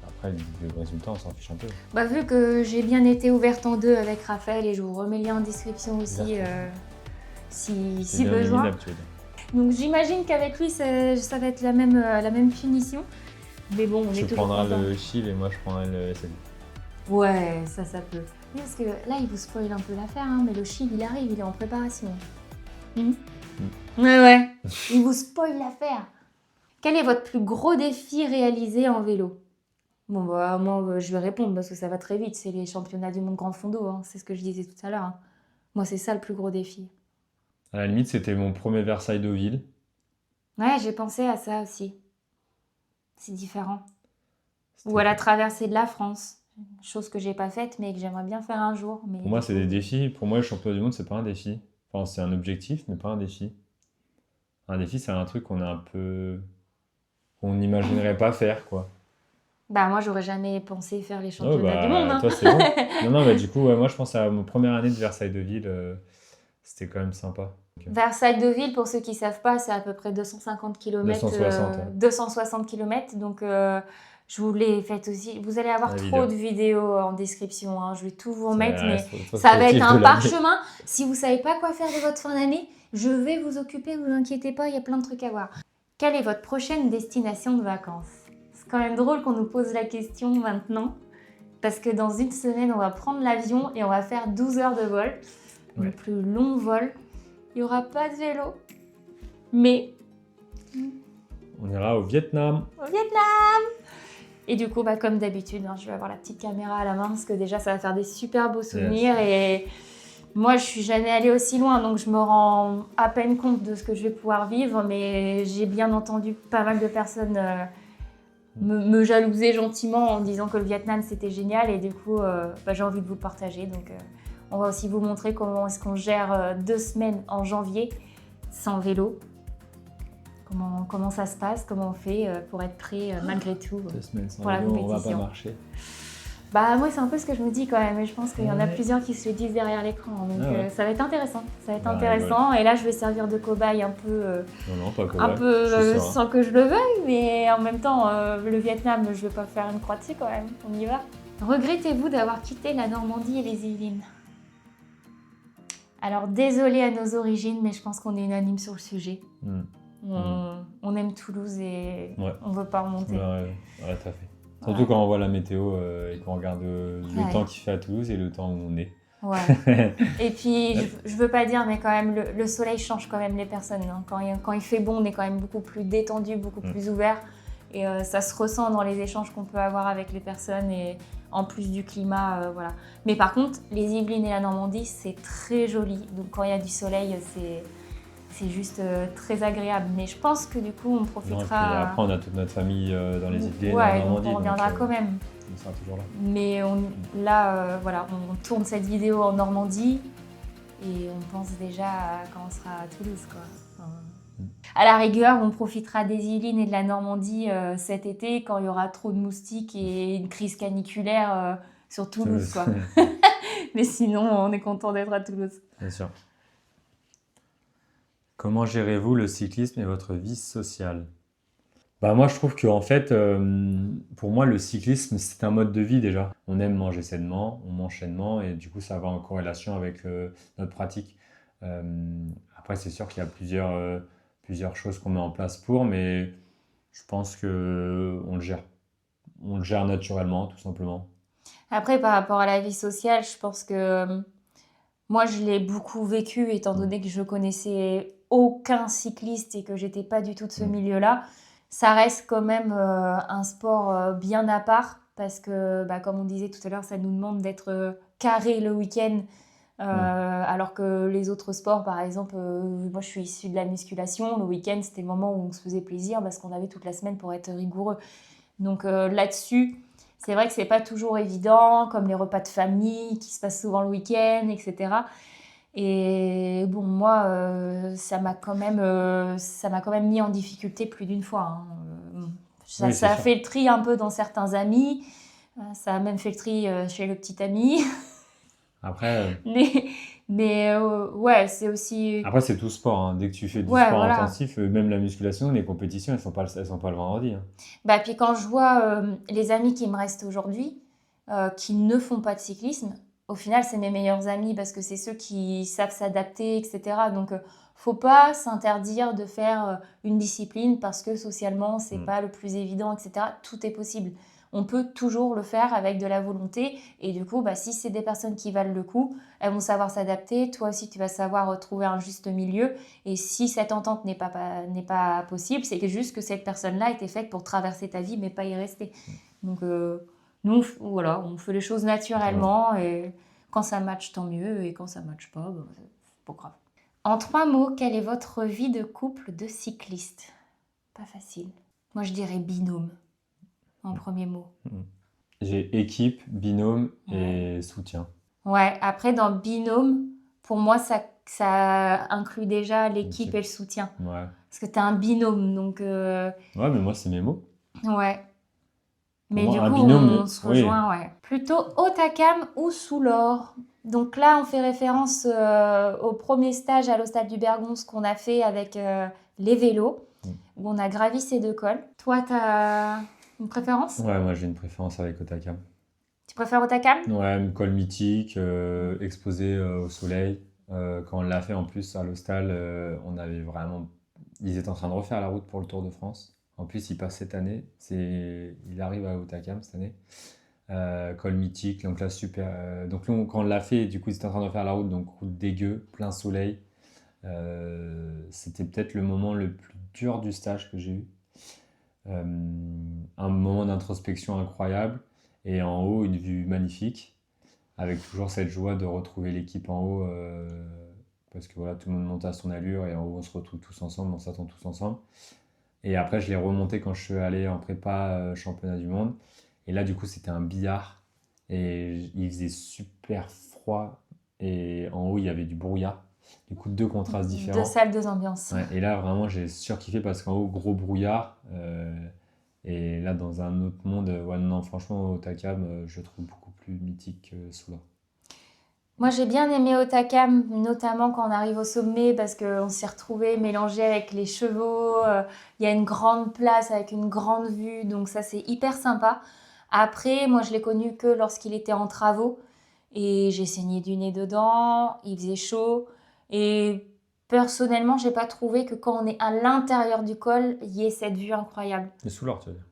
après, le résultat, on s'en fiche un peu. Bah, vu que j'ai bien été ouverte en deux avec Raphaël, et je vous remets le lien en description aussi, si C'est bien besoin. éliminable, tu veux dire. Donc j'imagine qu'avec lui, ça va être la même punition. Mais bon, on est Tu toujours prendras content. le Chill et moi je prendrai le SLI. Ouais, ça peut. Oui, parce que là, il vous spoil un peu l'affaire, hein, mais le Chill, il arrive, il est en préparation. Ouais. Il vous spoil l'affaire. Quel est votre plus gros défi réalisé en vélo? Bon, bah, moi, je vais répondre parce que ça va très vite. C'est les championnats du monde grand fondo, hein. C'est ce que je disais tout à l'heure, hein. Moi, c'est ça le plus gros défi. À la limite, c'était mon premier Versailles Deauville. Ouais, j'ai pensé à ça aussi. C'est différent. C'était- Ou à la traversée de la France. Chose que j'ai pas faite, mais que j'aimerais bien faire un jour. Mais Pour moi, c'est des défis. Pour moi, le championnat du monde, c'est pas un défi. Enfin, c'est un objectif, mais pas un défi. Un défi, c'est un truc qu'on a un peu. Qu'on n'imaginerait pas faire, quoi. Bah, moi, j'aurais jamais pensé faire les Oh, championnats du monde, hein. toi, c'est bon. Non, bah, du coup, ouais, moi, je pense à ma première année de Versailles Deauville. C'était quand même sympa. Versailles-Deauville, pour ceux qui ne savent pas, c'est à peu près 250 km. 260, ouais. 260 km. Donc, je vous l'ai fait aussi. Vous allez avoir La trop vidéo. de vidéos en description, hein. Je vais tout vous Ça remettre, mais reste votre ça va être objectif un de l'année. parchemin. Si vous ne savez pas quoi faire de votre fin d'année, je vais vous occuper, ne vous inquiétez pas, il y a plein de trucs à voir. Quelle est votre prochaine destination de vacances? C'est quand même drôle qu'on nous pose la question maintenant, parce que dans une semaine, on va prendre l'avion et on va faire 12 heures de vol. Ouais. Le plus long vol. Il n'y aura pas de vélo. Mais On ira au Vietnam. au Vietnam. Et du coup, comme d'habitude, hein, je vais avoir la petite caméra à la main parce que déjà, ça va faire des super beaux souvenirs. Et moi, je suis jamais allée aussi loin, donc je me rends à peine compte de ce que je vais pouvoir vivre. Mais j'ai bien entendu pas mal de personnes me jalouser gentiment en disant que le Vietnam c'était génial et du coup j'ai envie de vous le partager. Donc on va aussi vous montrer comment est-ce qu'on gère 2 semaines en janvier sans vélo. Comment ça se passe, comment on fait pour être prêt malgré tout 2 semaines sans pour la vélo, on va compétition. pas marcher. Bah moi c'est un peu ce que je me dis quand même et je pense qu'il y en a plusieurs qui se le disent derrière l'écran. Donc ça va être intéressant. Ça va être intéressant et là je vais servir de cobaye un peu, Non, pas cobaye. un peu sans que je le veuille, mais en même temps le Vietnam je vais pas faire une croix dessus quand même. On y va. Regrettez-vous d'avoir quitté la Normandie et les Yvelines? Alors désolée à nos origines, mais je pense qu'on est unanime sur le sujet. On aime Toulouse et on veut pas remonter. Ouais, tout à fait. Surtout quand on voit la météo et qu'on regarde le temps qu'il fait à Toulouse et le temps où on est. Ouais. Et puis, je veux pas dire, mais quand même, le soleil change quand même les personnes. Hein. Quand il fait bon, on est quand même beaucoup plus détendu, beaucoup plus ouvert. Et ça se ressent dans les échanges qu'on peut avoir avec les personnes et en plus du climat, voilà. Mais par contre, les Yvelines et la Normandie, c'est très joli. Donc quand il y a du soleil, c'est juste très agréable. Mais je pense que du coup, on profitera... Après, on a toute notre famille dans les Yvelines, en Normandie. Donc on reviendra quand même. On sera toujours là. Mais voilà, on tourne cette vidéo en Normandie et on pense déjà à quand on sera à Toulouse, quoi. À la rigueur, on profitera des Yvelines et de la Normandie cet été quand il y aura trop de moustiques et une crise caniculaire sur Toulouse, quoi. Mais sinon, on est content d'être à Toulouse. Bien sûr. Comment gérez-vous le cyclisme et votre vie sociale? Moi, je trouve que en fait, pour moi, le cyclisme, c'est un mode de vie déjà. On aime manger sainement, on mange sainement, et du coup, ça va en corrélation avec notre pratique. Après, c'est sûr qu'il y a plusieurs choses qu'on met en place mais je pense que on le gère naturellement, tout simplement. Après, par rapport à la vie sociale, je pense que moi, je l'ai beaucoup vécu, étant donné que je connaissais aucun cycliste et que j'étais pas du tout de ce milieu-là. Ça reste quand même un sport bien à part parce que, comme on disait tout à l'heure, ça nous demande d'être carré le week-end. Alors que les autres sports, par exemple, moi je suis issue de la musculation, le week-end c'était le moment où on se faisait plaisir parce qu'on avait toute la semaine pour être rigoureux. Donc là-dessus, c'est vrai que c'est pas toujours évident, comme les repas de famille qui se passent souvent le week-end, etc. Et bon, moi, ça m'a quand même mis en difficulté plus d'une fois. Hein. Ça a fait le tri un peu dans certains amis, ça a même fait le tri chez le petit ami. Après, mais ouais, c'est aussi... Après, c'est tout sport. Hein. Dès que tu fais du sport intensif, même la musculation, les compétitions, elles sont pas le vendredi. Hein. Puis quand je vois les amis qui me restent aujourd'hui, qui ne font pas de cyclisme, au final, c'est mes meilleurs amis parce que c'est ceux qui savent s'adapter, etc. Donc, faut pas s'interdire de faire une discipline parce que socialement, c'est pas le plus évident, etc. Tout est possible. On peut toujours le faire avec de la volonté. Et du coup, si c'est des personnes qui valent le coup, elles vont savoir s'adapter. Toi aussi, tu vas savoir trouver un juste milieu. Et si cette entente n'est pas possible, c'est juste que cette personne-là était faite pour traverser ta vie, mais pas y rester. Donc, nous, voilà, on fait les choses naturellement. Et quand ça matche, tant mieux. Et quand ça matche pas, c'est pas grave. En 3 mots, quelle est votre vie de couple de cycliste? Pas facile. Moi, je dirais binôme. En premier mot. J'ai équipe, binôme et soutien. Ouais, après dans binôme, pour moi ça inclut déjà l'équipe et le soutien. Ouais. Parce que t'as un binôme, donc... Ouais, mais moi c'est mes mots. Ouais. Mais moi, du coup, binôme, on se rejoint, ouais. Plutôt Hautacam ou sous l'Or. Donc là, on fait référence au premier stage à l'Hostal du Bergonce qu'on a fait avec les vélos, où on a gravi ces 2 cols. Toi, t'as... une préférence? Ouais, moi j'ai une préférence avec Hautacam. Tu préfères Hautacam? Ouais, une col mythique, exposé au soleil. Quand on l'a fait en plus à l'hostal, on avait vraiment... Ils étaient en train de refaire la route pour le Tour de France. En plus, il passe cette année. Il arrive à Hautacam cette année. Col mythique, donc là super. Donc là, quand on l'a fait, du coup, ils étaient en train de refaire la route, donc route dégueu, plein soleil. C'était peut-être le moment le plus dur du stage que j'ai eu. Un moment d'introspection incroyable et en haut une vue magnifique avec toujours cette joie de retrouver l'équipe en haut parce que voilà, tout le monde monte à son allure et en haut on se retrouve tous ensemble, on s'attend tous ensemble. Et après, je l'ai remonté quand je suis allé en prépa championnat du monde. Et là, du coup, c'était un billard. Et il faisait super froid. Et en haut, il y avait du brouillard. Du coup, deux contrastes Deux différents. salles, deux ambiances. Ouais, et là, vraiment, j'ai surkiffé parce qu'en haut, gros brouillard. Et là, dans un autre monde, ouais, non, franchement, Otakam, je trouve beaucoup plus mythique que Soula. Moi, j'ai bien aimé Otakam, notamment quand on arrive au sommet, parce qu'on s'est retrouvés mélangés avec les chevaux. Il y a une grande place avec une grande vue, donc ça, c'est hyper sympa. Après, moi, je l'ai connu que lorsqu'il était en travaux, et j'ai saigné du nez dedans, il faisait chaud, et personnellement, j'ai pas trouvé que quand on est à l'intérieur du col, il y ait cette vue incroyable. Le Soulor, tu veux dire?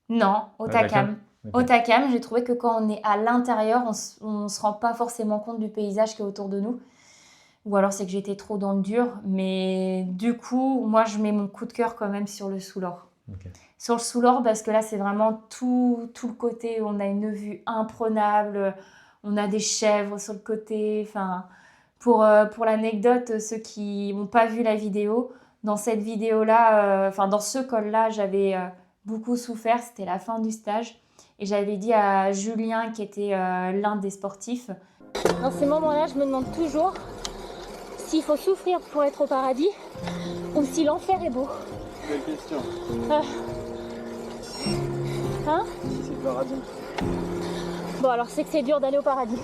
Non, Otakam. Ok. Otakam, j'ai trouvé que quand on est à l'intérieur, on se rend pas forcément compte du paysage qui est autour de nous. Ou alors c'est que j'étais trop dans le dur. Mais du coup, moi, je mets mon coup de cœur quand même sur le Soulor. Ok. Sur le Soulor, parce que là, c'est vraiment tout le côté. On a une vue imprenable. On a des chèvres sur le côté. Enfin, pour l'anecdote, ceux qui n'ont pas vu la vidéo, dans cette vidéo-là, dans ce col-là, j'avais beaucoup souffert. C'était la fin du stage. Et j'avais dit à Julien, qui était l'un des sportifs, dans ces moments-là, je me demande toujours s'il faut souffrir pour être au paradis ou si l'enfer est beau. Quelle question. Hein? Si c'est le paradis. Bon, alors c'est que c'est dur d'aller au paradis.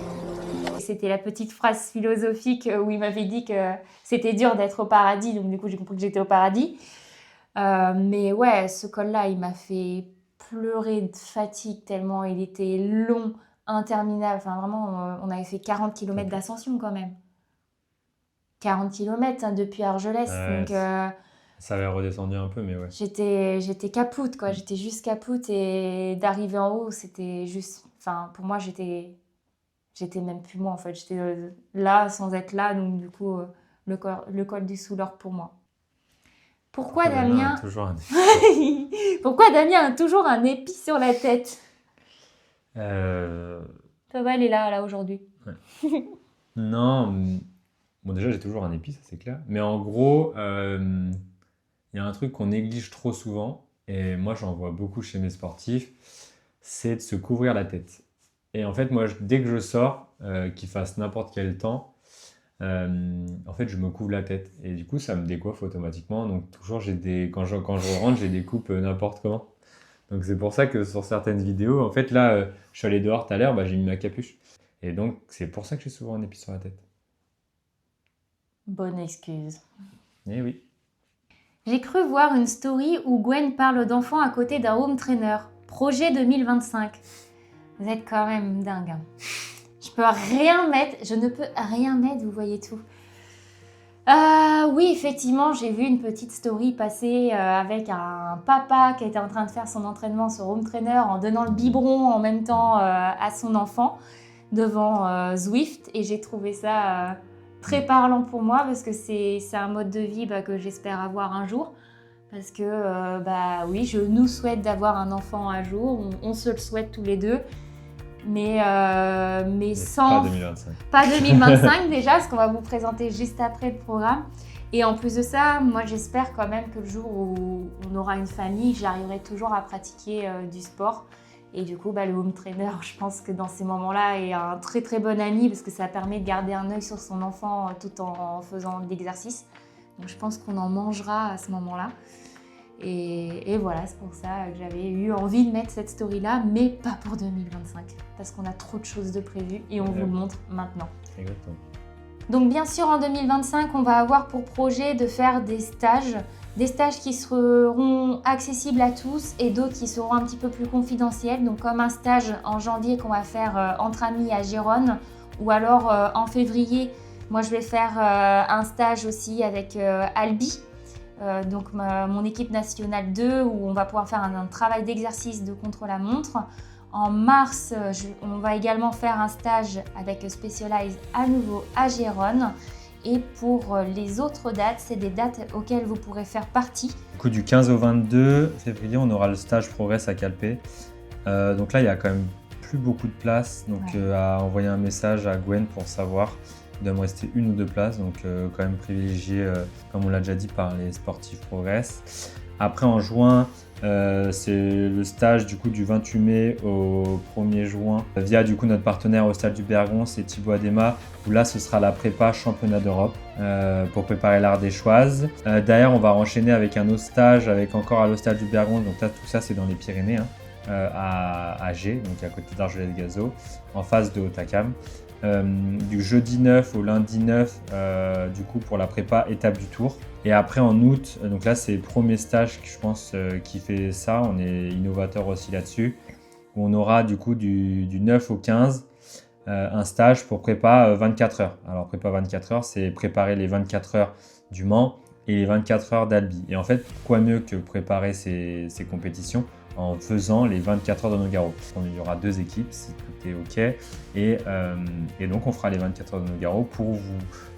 C'était la petite phrase philosophique où il m'avait dit que c'était dur d'être au paradis, donc du coup j'ai compris que j'étais au paradis. Mais ouais, ce col-là, il m'a fait pleurer de fatigue tellement il était long, interminable. Enfin vraiment, on avait fait 40 km d'ascension quand même. 40 km hein, depuis Argelès. Ouais, donc ça avait redescendu un peu, mais ouais. j'étais capoute, quoi. J'étais juste capoute et d'arriver en haut, c'était juste... Enfin, pour moi, j'étais même plus moi, en fait. J'étais là sans être là, donc du coup, le col du Soulor pour moi. Pourquoi Damien a toujours un Pourquoi Damien a toujours un épi sur la tête? Ça va, elle est là aujourd'hui. Ouais. Non, bon déjà j'ai toujours un épi, ça c'est clair. Mais en gros, il y a un truc qu'on néglige trop souvent, et moi j'en vois beaucoup chez mes sportifs, c'est de se couvrir la tête. Et en fait, moi, dès que je sors, qu'il fasse n'importe quel temps, en fait, je me couvre la tête. Et du coup, ça me décoiffe automatiquement. Donc, toujours, quand je rentre, j'ai des coupes n'importe comment. Donc, c'est pour ça que sur certaines vidéos, en fait, là, je suis allé dehors tout à l'heure, j'ai mis ma capuche. Et donc, c'est pour ça que j'ai souvent un épi sur la tête. Bonne excuse. Eh oui. J'ai cru voir une story où Gwen parle d'enfants à côté d'un home trainer. Projet 2025. Vous êtes quand même dingue. Hein. Je ne peux rien mettre, vous voyez tout. Oui, effectivement, j'ai vu une petite story passer avec un papa qui était en train de faire son entraînement sur home trainer en donnant le biberon en même temps à son enfant devant Zwift. Et j'ai trouvé ça très parlant pour moi parce que c'est un mode de vie que j'espère avoir un jour. Parce que, oui, je nous souhaite d'avoir un enfant un jour. On se le souhaite tous les deux. Mais sans... Pas 2025. Pas 2025 déjà, parce qu'on va vous présenter juste après le programme. Et en plus de ça, moi j'espère quand même que le jour où on aura une famille, j'arriverai toujours à pratiquer du sport. Et du coup, le home trainer, je pense que dans ces moments-là, est un très très bon ami parce que ça permet de garder un œil sur son enfant tout en faisant de l'exercice. Donc je pense qu'on en mangera à ce moment-là. Et voilà, c'est pour ça que j'avais eu envie de mettre cette story-là, mais pas pour 2025, parce qu'on a trop de choses de prévues et on vous le montre maintenant. Exactement. Donc bien sûr, en 2025, on va avoir pour projet de faire des stages qui seront accessibles à tous et d'autres qui seront un petit peu plus confidentiels. Donc comme un stage en janvier qu'on va faire entre amis à Gérone, ou alors en février, moi je vais faire un stage aussi avec Albi. Donc mon équipe nationale 2 où on va pouvoir faire un travail d'exercice de contre-la-montre. En mars, on va également faire un stage avec Specialized à nouveau à Gérone. Et pour les autres dates, c'est des dates auxquelles vous pourrez faire partie. Du coup, du 15 au 22 février, on aura le stage Progress à Calpé. Donc là, il y a quand même plus beaucoup de place. Donc à envoyer un message à Gwen pour savoir. Il doit me rester 1 ou 2 places, donc quand même privilégié, comme on l'a déjà dit, par les sportifs Progress. Après, en juin, c'est le stage du coup du 28 mai au 1er juin via du coup notre partenaire au stade du Bergon, c'est Thibaut Adema, où là ce sera la prépa championnat d'Europe pour préparer l'Ardéchoise. Derrière, on va enchaîner avec un autre stage encore à l'Hostal du Bergon, donc là tout ça c'est dans les Pyrénées, à Gers, donc à côté d'Argelès-Gazeau, en face de Hautacam. Du jeudi 9 au lundi 9 du coup pour la prépa étape du Tour. Et après en août, donc là c'est le premier stage je pense qui fait ça, on est innovateur aussi là-dessus, où on aura du coup du 9 au 15 un stage pour prépa 24 heures. Alors prépa 24 heures, c'est préparer les 24 heures du Mans et les 24 heures d'Albi. Et en fait, quoi mieux que préparer ces compétitions en faisant les 24 heures de Nogaro. Il y aura 2 équipes si tout est OK. Et donc, on fera les 24 heures de Nogaro pour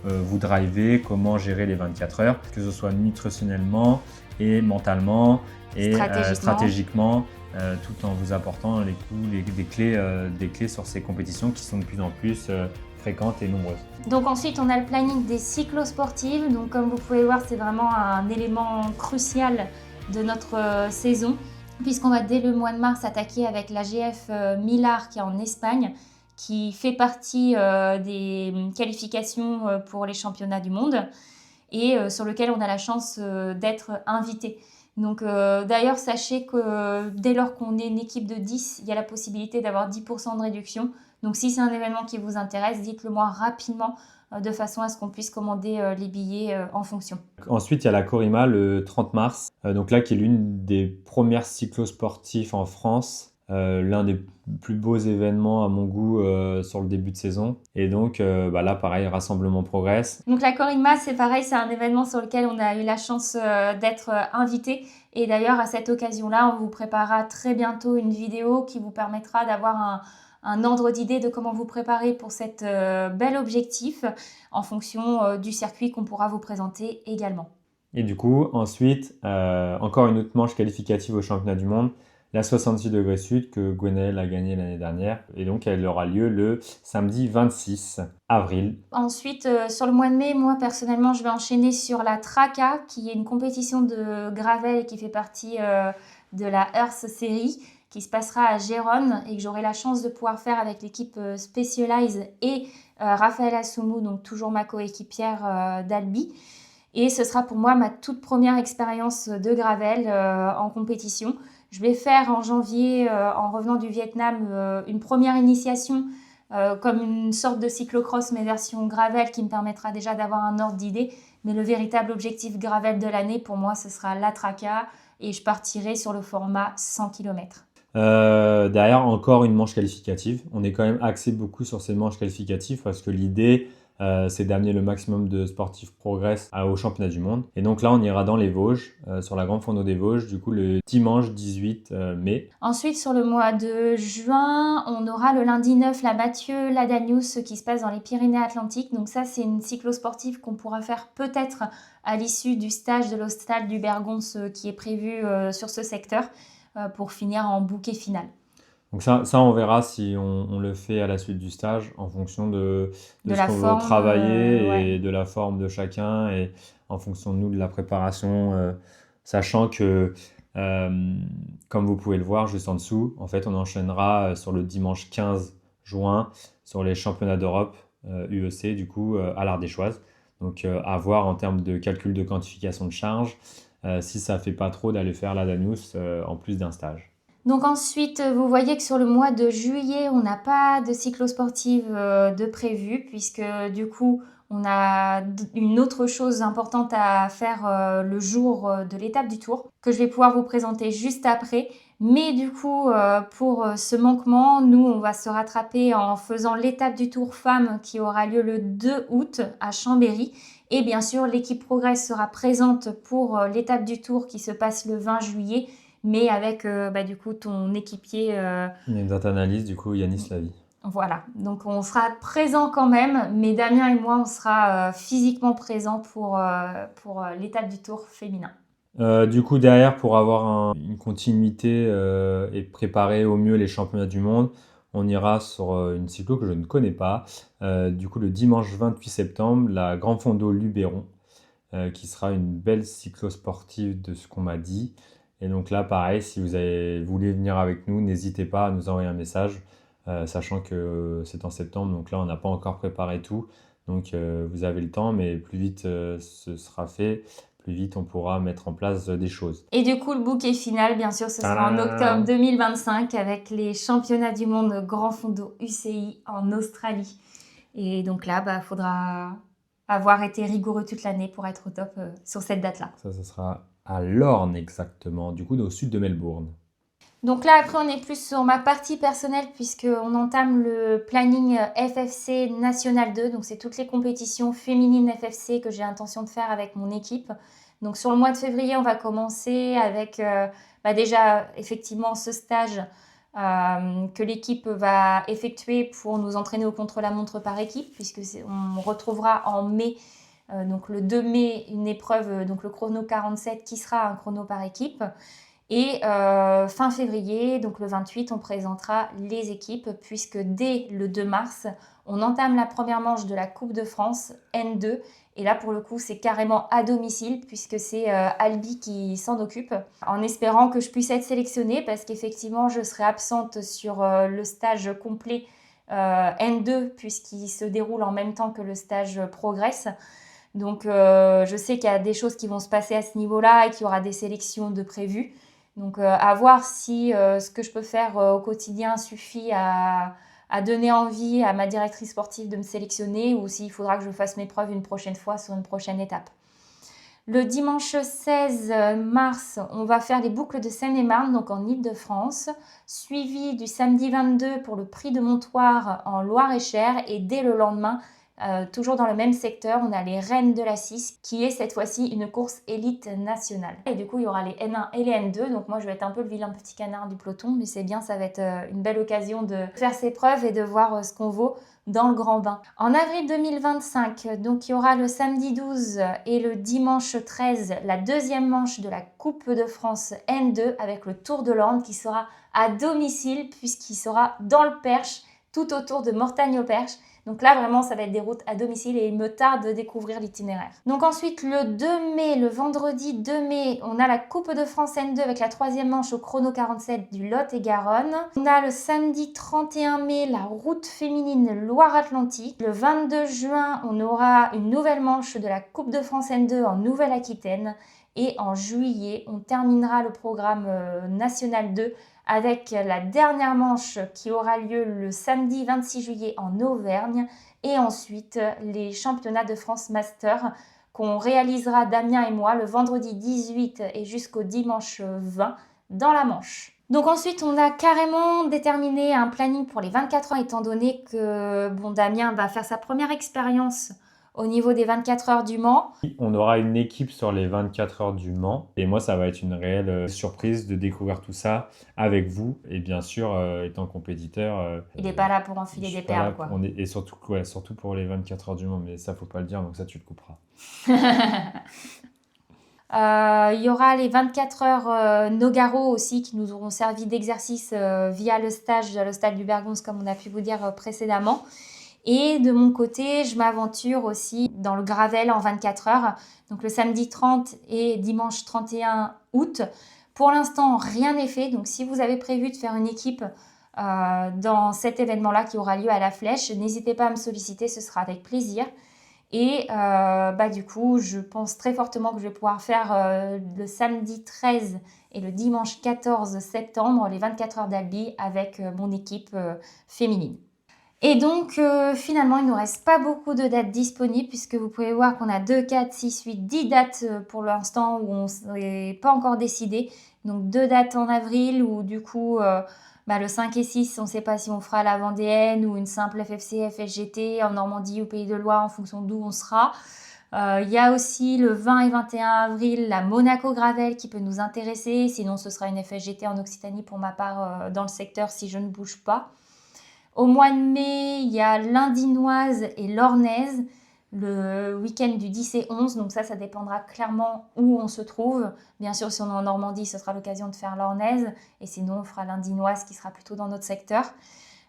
vous driver, comment gérer les 24 heures, que ce soit nutritionnellement et mentalement et stratégiquement, tout en vous apportant des clés sur ces compétitions qui sont de plus en plus fréquentes et nombreuses. Donc ensuite, on a le planning des cyclosportives. Donc comme vous pouvez voir, c'est vraiment un élément crucial de notre saison, puisqu'on va dès le mois de mars attaquer avec la GF Millar qui est en Espagne, qui fait partie des qualifications pour les championnats du monde et sur lequel on a la chance d'être invité. Donc d'ailleurs, sachez que dès lors qu'on est une équipe de 10, il y a la possibilité d'avoir 10% de réduction. Donc si c'est un événement qui vous intéresse, dites-le moi rapidement de façon à ce qu'on puisse commander les billets en fonction. Ensuite, il y a la Corima le 30 mars, donc là qui est l'une des premières cyclosportifs en France. L'un des plus beaux événements à mon goût sur le début de saison. Et donc là, pareil, Rassemblement Progress. Donc la Corima, c'est pareil, c'est un événement sur lequel on a eu la chance d'être invité. Et d'ailleurs, à cette occasion-là, on vous préparera très bientôt une vidéo qui vous permettra d'avoir un ordre d'idée de comment vous préparer pour cet bel objectif en fonction du circuit qu'on pourra vous présenter également. Et du coup, ensuite, encore une autre manche qualificative au championnat du monde, la 66 degrés sud que Gwenaëlle a gagné l'année dernière. Et donc, elle aura lieu le samedi 26 avril. Ensuite, sur le mois de mai, moi, personnellement, je vais enchaîner sur la Traca, qui est une compétition de gravel qui fait partie de la Earth Series, qui se passera à Gérone et que j'aurai la chance de pouvoir faire avec l'équipe Specialized et Raphaël Assoumou, donc toujours ma coéquipière d'Albi. Et ce sera pour moi ma toute première expérience de gravel en compétition. Je vais faire en janvier, en revenant du Vietnam, une première initiation comme une sorte de cyclocross, mais version gravel, qui me permettra déjà d'avoir un ordre d'idée. Mais le véritable objectif gravel de l'année, pour moi, ce sera la Traca et je partirai sur le format 100 km. Derrière, encore une manche qualificative. On est quand même axé beaucoup sur ces manches qualificatives parce que l'idée, c'est d'amener le maximum de sportifs Progress au championnat du monde. Et donc là, on ira dans les Vosges, sur la Grande Fourneau des Vosges, du coup le dimanche 18 mai. Ensuite, sur le mois de juin, on aura le lundi 9 la Mathieu Ladanius qui se passe dans les Pyrénées-Atlantiques. Donc ça, c'est une cyclosportive qu'on pourra faire peut-être à l'issue du stage de l'Hostal du Bergon qui est prévu sur ce secteur pour finir en bouquet final. Donc ça, on verra si on le fait à la suite du stage en fonction de ce qu'on veut travailler et de la forme de chacun et en fonction de nous, de la préparation, sachant que, comme vous pouvez le voir juste en dessous, en fait, on enchaînera sur le dimanche 15 juin sur les championnats d'Europe UEC, du coup, à l'Ardéchoise. Donc, à voir en termes de calcul de quantification de charge, si ça ne fait pas trop d'aller faire la Danus en plus d'un stage. Donc ensuite, vous voyez que sur le mois de juillet, on n'a pas de cyclosportive de prévu puisque du coup, on a une autre chose importante à faire le jour de l'étape du Tour que je vais pouvoir vous présenter juste après. Mais du coup, pour ce manquement, nous, on va se rattraper en faisant l'étape du Tour Femmes qui aura lieu le 2 août à Chambéry. Et bien sûr, l'équipe Progress sera présente pour l'étape du Tour qui se passe le 20 juillet. Mais avec du coup ton équipier. Il y a une data analyse, du coup, Yanis Lavie. Voilà, donc on sera présent quand même, mais Damien et moi, on sera physiquement présents pour l'étape du Tour féminin. Du coup, derrière, pour avoir une continuité et préparer au mieux les championnats du monde, On ira sur une cyclo que je ne connais pas. Du coup, le dimanche 28 septembre, la Grand Fondo Luberon, qui sera une belle cyclo sportive de ce qu'on m'a dit. Et donc là, pareil, si vous voulez venir avec nous, n'hésitez pas à nous envoyer un message, sachant que c'est en septembre, donc là, on n'a pas encore préparé tout. Donc vous avez le temps, mais plus vite ce sera fait, plus vite on pourra mettre en place des choses. Et du coup, le bouquet final, bien sûr, ce sera en octobre 2025 avec les championnats du monde Grand Fondo UCI en Australie. Et donc là, faudra avoir été rigoureux toute l'année pour être au top sur cette date-là. Ça sera à Lorne exactement, du coup au sud de Melbourne. Donc là, après, on est plus sur ma partie personnelle puisqu'on entame le planning FFC National 2. Donc, c'est toutes les compétitions féminines FFC que j'ai l'intention de faire avec mon équipe. Donc, sur le mois de février, on va commencer avec déjà, effectivement, ce stage que l'équipe va effectuer pour nous entraîner au contre-la-montre par équipe puisqu'on retrouvera en mai, donc le 2 mai, une épreuve, donc le chrono 47 qui sera un chrono par équipe. Et fin février, donc le 28, on présentera les équipes puisque dès le 2 mars, on entame la première manche de la Coupe de France N2. Et là, pour le coup, c'est carrément à domicile puisque c'est Albi qui s'en occupe. En espérant que je puisse être sélectionnée parce qu'effectivement, je serai absente sur le stage complet N2 puisqu'il se déroule en même temps que le stage Progress. Donc, je sais qu'il y a des choses qui vont se passer à ce niveau-là et qu'il y aura des sélections de prévues. Donc, à voir si ce que je peux faire au quotidien suffit à donner envie à ma directrice sportive de me sélectionner ou s'il faudra que je fasse mes preuves une prochaine fois sur une prochaine étape. Le dimanche 16 mars, on va faire les boucles de Seine-et-Marne, donc en Île-de-France, suivi du samedi 22 pour le prix de Montoire en Loire-et-Cher et dès le lendemain, toujours dans le même secteur, on a les Reines de la Cisse qui est cette fois-ci une course élite nationale. Et du coup, il y aura les N1 et les N2. Donc moi, je vais être un peu le vilain petit canard du peloton, mais c'est bien, ça va être une belle occasion de faire ses preuves et de voir ce qu'on vaut dans le grand bain. En avril 2025, donc il y aura le samedi 12 et le dimanche 13, la deuxième manche de la Coupe de France N2 avec le Tour de l'Orne qui sera à domicile puisqu'il sera dans le Perche, tout autour de Mortagne-au-Perche. Donc là, vraiment, ça va être des routes à domicile et il me tarde de découvrir l'itinéraire. Donc ensuite, le 2 mai, le vendredi 2 mai, on a la Coupe de France N2 avec la troisième manche au chrono 47 du Lot-et-Garonne. On a le samedi 31 mai, la route féminine Loire-Atlantique. Le 22 juin, on aura une nouvelle manche de la Coupe de France N2 en Nouvelle-Aquitaine. Et en juillet, on terminera le programme National 2 avec la dernière manche qui aura lieu le samedi 26 juillet en Auvergne et ensuite les championnats de France Master qu'on réalisera Damien et moi le vendredi 18 et jusqu'au dimanche 20 dans la Manche. Donc ensuite, on a carrément déterminé un planning pour les 24 heures étant donné que Damien va faire sa première expérience au niveau des 24 heures du Mans. On aura une équipe sur les 24 heures du Mans et moi ça va être une réelle surprise de découvrir tout ça avec vous et bien sûr étant compétiteur. Il n'est pas là pour enfiler des perles quoi. Et surtout pour les 24 heures du Mans, mais ça faut pas le dire donc ça tu le couperas. Il y aura les 24 heures Nogaro aussi qui nous auront servi d'exercice via le stade du Bergonce comme on a pu vous dire précédemment. Et de mon côté, je m'aventure aussi dans le gravel en 24 heures, donc le samedi 30 et dimanche 31 août. Pour l'instant, rien n'est fait, donc si vous avez prévu de faire une équipe dans cet événement-là qui aura lieu à la Flèche, n'hésitez pas à me solliciter, ce sera avec plaisir. Et du coup, je pense très fortement que je vais pouvoir faire le samedi 13 et le dimanche 14 septembre, les 24 heures d'Albi avec mon équipe féminine. Et donc, finalement, il ne nous reste pas beaucoup de dates disponibles puisque vous pouvez voir qu'on a 2, 4, 6, 8, 10 dates pour l'instant où on n'est pas encore décidé. Donc, 2 dates en avril où du coup, le 5 et 6, on ne sait pas si on fera la Vendéenne ou une simple FFC, FSGT en Normandie ou Pays de Loire en fonction d'où on sera. Il y a aussi le 20 et 21 avril la Monaco Gravel qui peut nous intéresser. Sinon, ce sera une FSGT en Occitanie pour ma part dans le secteur si je ne bouge pas. Au mois de mai, il y a l'Indinoise et l'Ornaise, le week-end du 10 et 11. Donc ça dépendra clairement où on se trouve. Bien sûr, si on est en Normandie, ce sera l'occasion de faire l'Ornaise. Et sinon, on fera l'Indinoise qui sera plutôt dans notre secteur.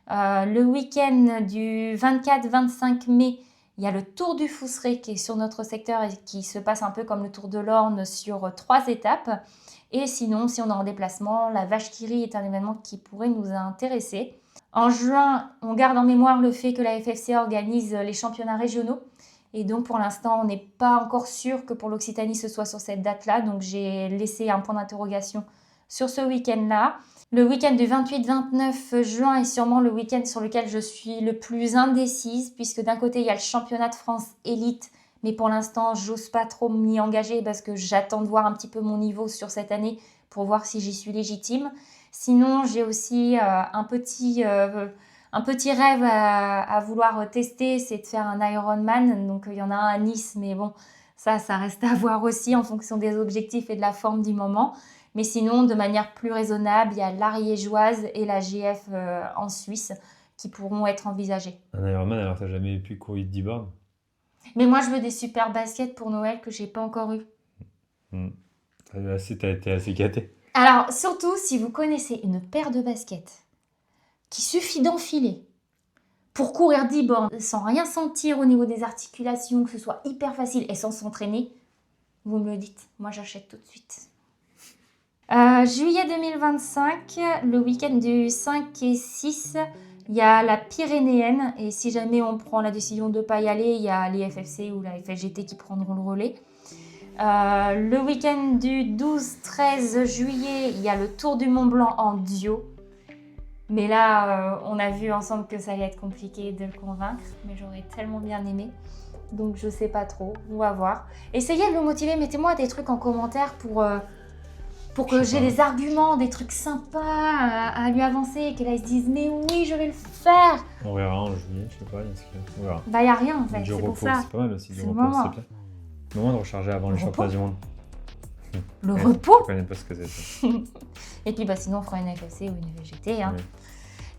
Le week-end du 24-25 mai, il y a le Tour du Fousseret qui est sur notre secteur et qui se passe un peu comme le Tour de l'Orne sur 3 étapes. Et sinon, si on est en déplacement, la Vache qui rit est un événement qui pourrait nous intéresser. En juin, on garde en mémoire le fait que la FFC organise les championnats régionaux. Et donc, pour l'instant, on n'est pas encore sûr que pour l'Occitanie, ce soit sur cette date-là. Donc, j'ai laissé un point d'interrogation sur ce week-end-là. Le week-end du 28-29 juin est sûrement le week-end sur lequel je suis le plus indécise, puisque d'un côté, il y a le championnat de France élite, mais pour l'instant, j'ose pas trop m'y engager parce que j'attends de voir un petit peu mon niveau sur cette année pour voir si j'y suis légitime. Sinon, j'ai aussi un petit rêve à vouloir tester, c'est de faire un Ironman. Donc, il y en a un à Nice, mais bon, ça reste à voir aussi en fonction des objectifs et de la forme du moment. Mais sinon, de manière plus raisonnable, il y a l'Ariégeoise et la GF en Suisse qui pourront être envisagées. Un Ironman, alors t'as jamais pu courir 10 bornes? Mais moi, je veux des super baskets pour Noël que j'ai pas encore eu. T'as été assez gâté. Alors, surtout, si vous connaissez une paire de baskets qui suffit d'enfiler pour courir 10 bornes sans rien sentir au niveau des articulations, que ce soit hyper facile et sans s'entraîner, vous me le dites. Moi, j'achète tout de suite. Juillet 2025, le week-end du 5 et 6, il y a la Pyrénéenne. Et si jamais on prend la décision de ne pas y aller, il y a les FFC ou la FFGT qui prendront le relais. Le week-end du 12-13 juillet, il y a le Tour du Mont Blanc en duo. Mais là, on a vu ensemble que ça allait être compliqué de le convaincre. Mais j'aurais tellement bien aimé. Donc je sais pas trop, on va voir. Essayez de le motiver, mettez-moi des trucs en commentaire pour que j'ai des arguments, des trucs sympas à lui avancer et qu'elle se dise mais oui, je vais le faire. On verra en juillet, je sais pas, on verra. Bah, il n'y a rien en fait, Du c'est repos, pour ça. c'est pas mal aussi, du C'est le repos, moment. c'est bien. Le moment de recharger avant les championnats du monde. Le Ouais, repos. Je connais pas ce que c'est ça. Et puis bah, sinon, on fera une FFC ou une VGT. Hein. Oui.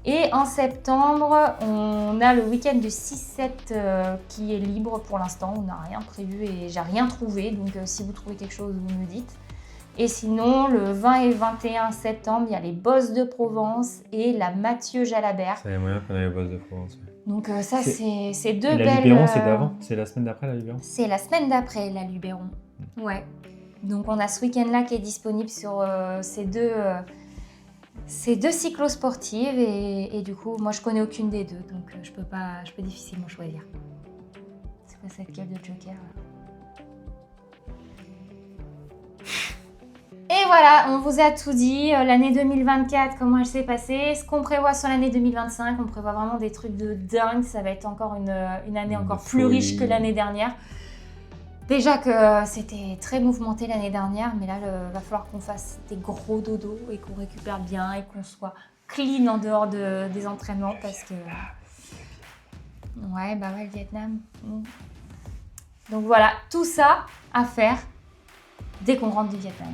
Et en septembre, on a le week-end du 6-7 qui est libre pour l'instant. On n'a rien prévu et j'ai rien trouvé. Donc si vous trouvez quelque chose, vous me dites. Et sinon, le 20 et 21 septembre, il y a les Bosses de Provence et la Mathieu Jalabert. Ça y a moyen qu'on aille aux Bosses de Provence. Ouais. Donc ça, c'est deux Et belles... la Luberon, c'est d'avant? C'est la semaine d'après, la Luberon? C'est la semaine d'après, la Luberon. Ouais. Donc on a ce week-end-là qui est disponible sur ces deux cyclosportives et du coup, moi je connais aucune des deux, donc je peux difficilement choisir. C'est quoi cette gueule de Joker là? Et voilà, on vous a tout dit, l'année 2024, comment elle s'est passée, ce qu'on prévoit sur l'année 2025, on prévoit vraiment des trucs de dingue, ça va être encore une année encore plus riche que l'année dernière. Déjà que c'était très mouvementé l'année dernière, mais là, il va falloir qu'on fasse des gros dodos et qu'on récupère bien et qu'on soit clean en dehors des entraînements parce que... Ouais, le Vietnam. Donc voilà, tout ça à faire dès qu'on rentre du Vietnam.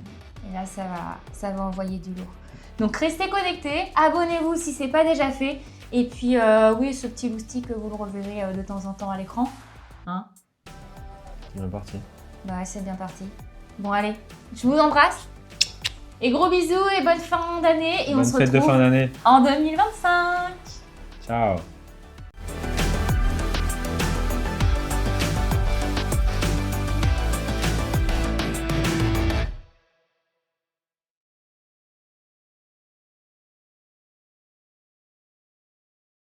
Et là, ça va envoyer du lourd. Donc restez connectés, abonnez-vous si ce n'est pas déjà fait. Et puis, oui, ce petit loustic, vous le reverrez de temps en temps à l'écran. Hein? C'est bien parti. Bah ouais, c'est bien parti. Bon, allez, je vous embrasse. Et gros bisous et bonne fin d'année. Et Bonne on se fête de fin retrouve d'année. en 2025. Ciao.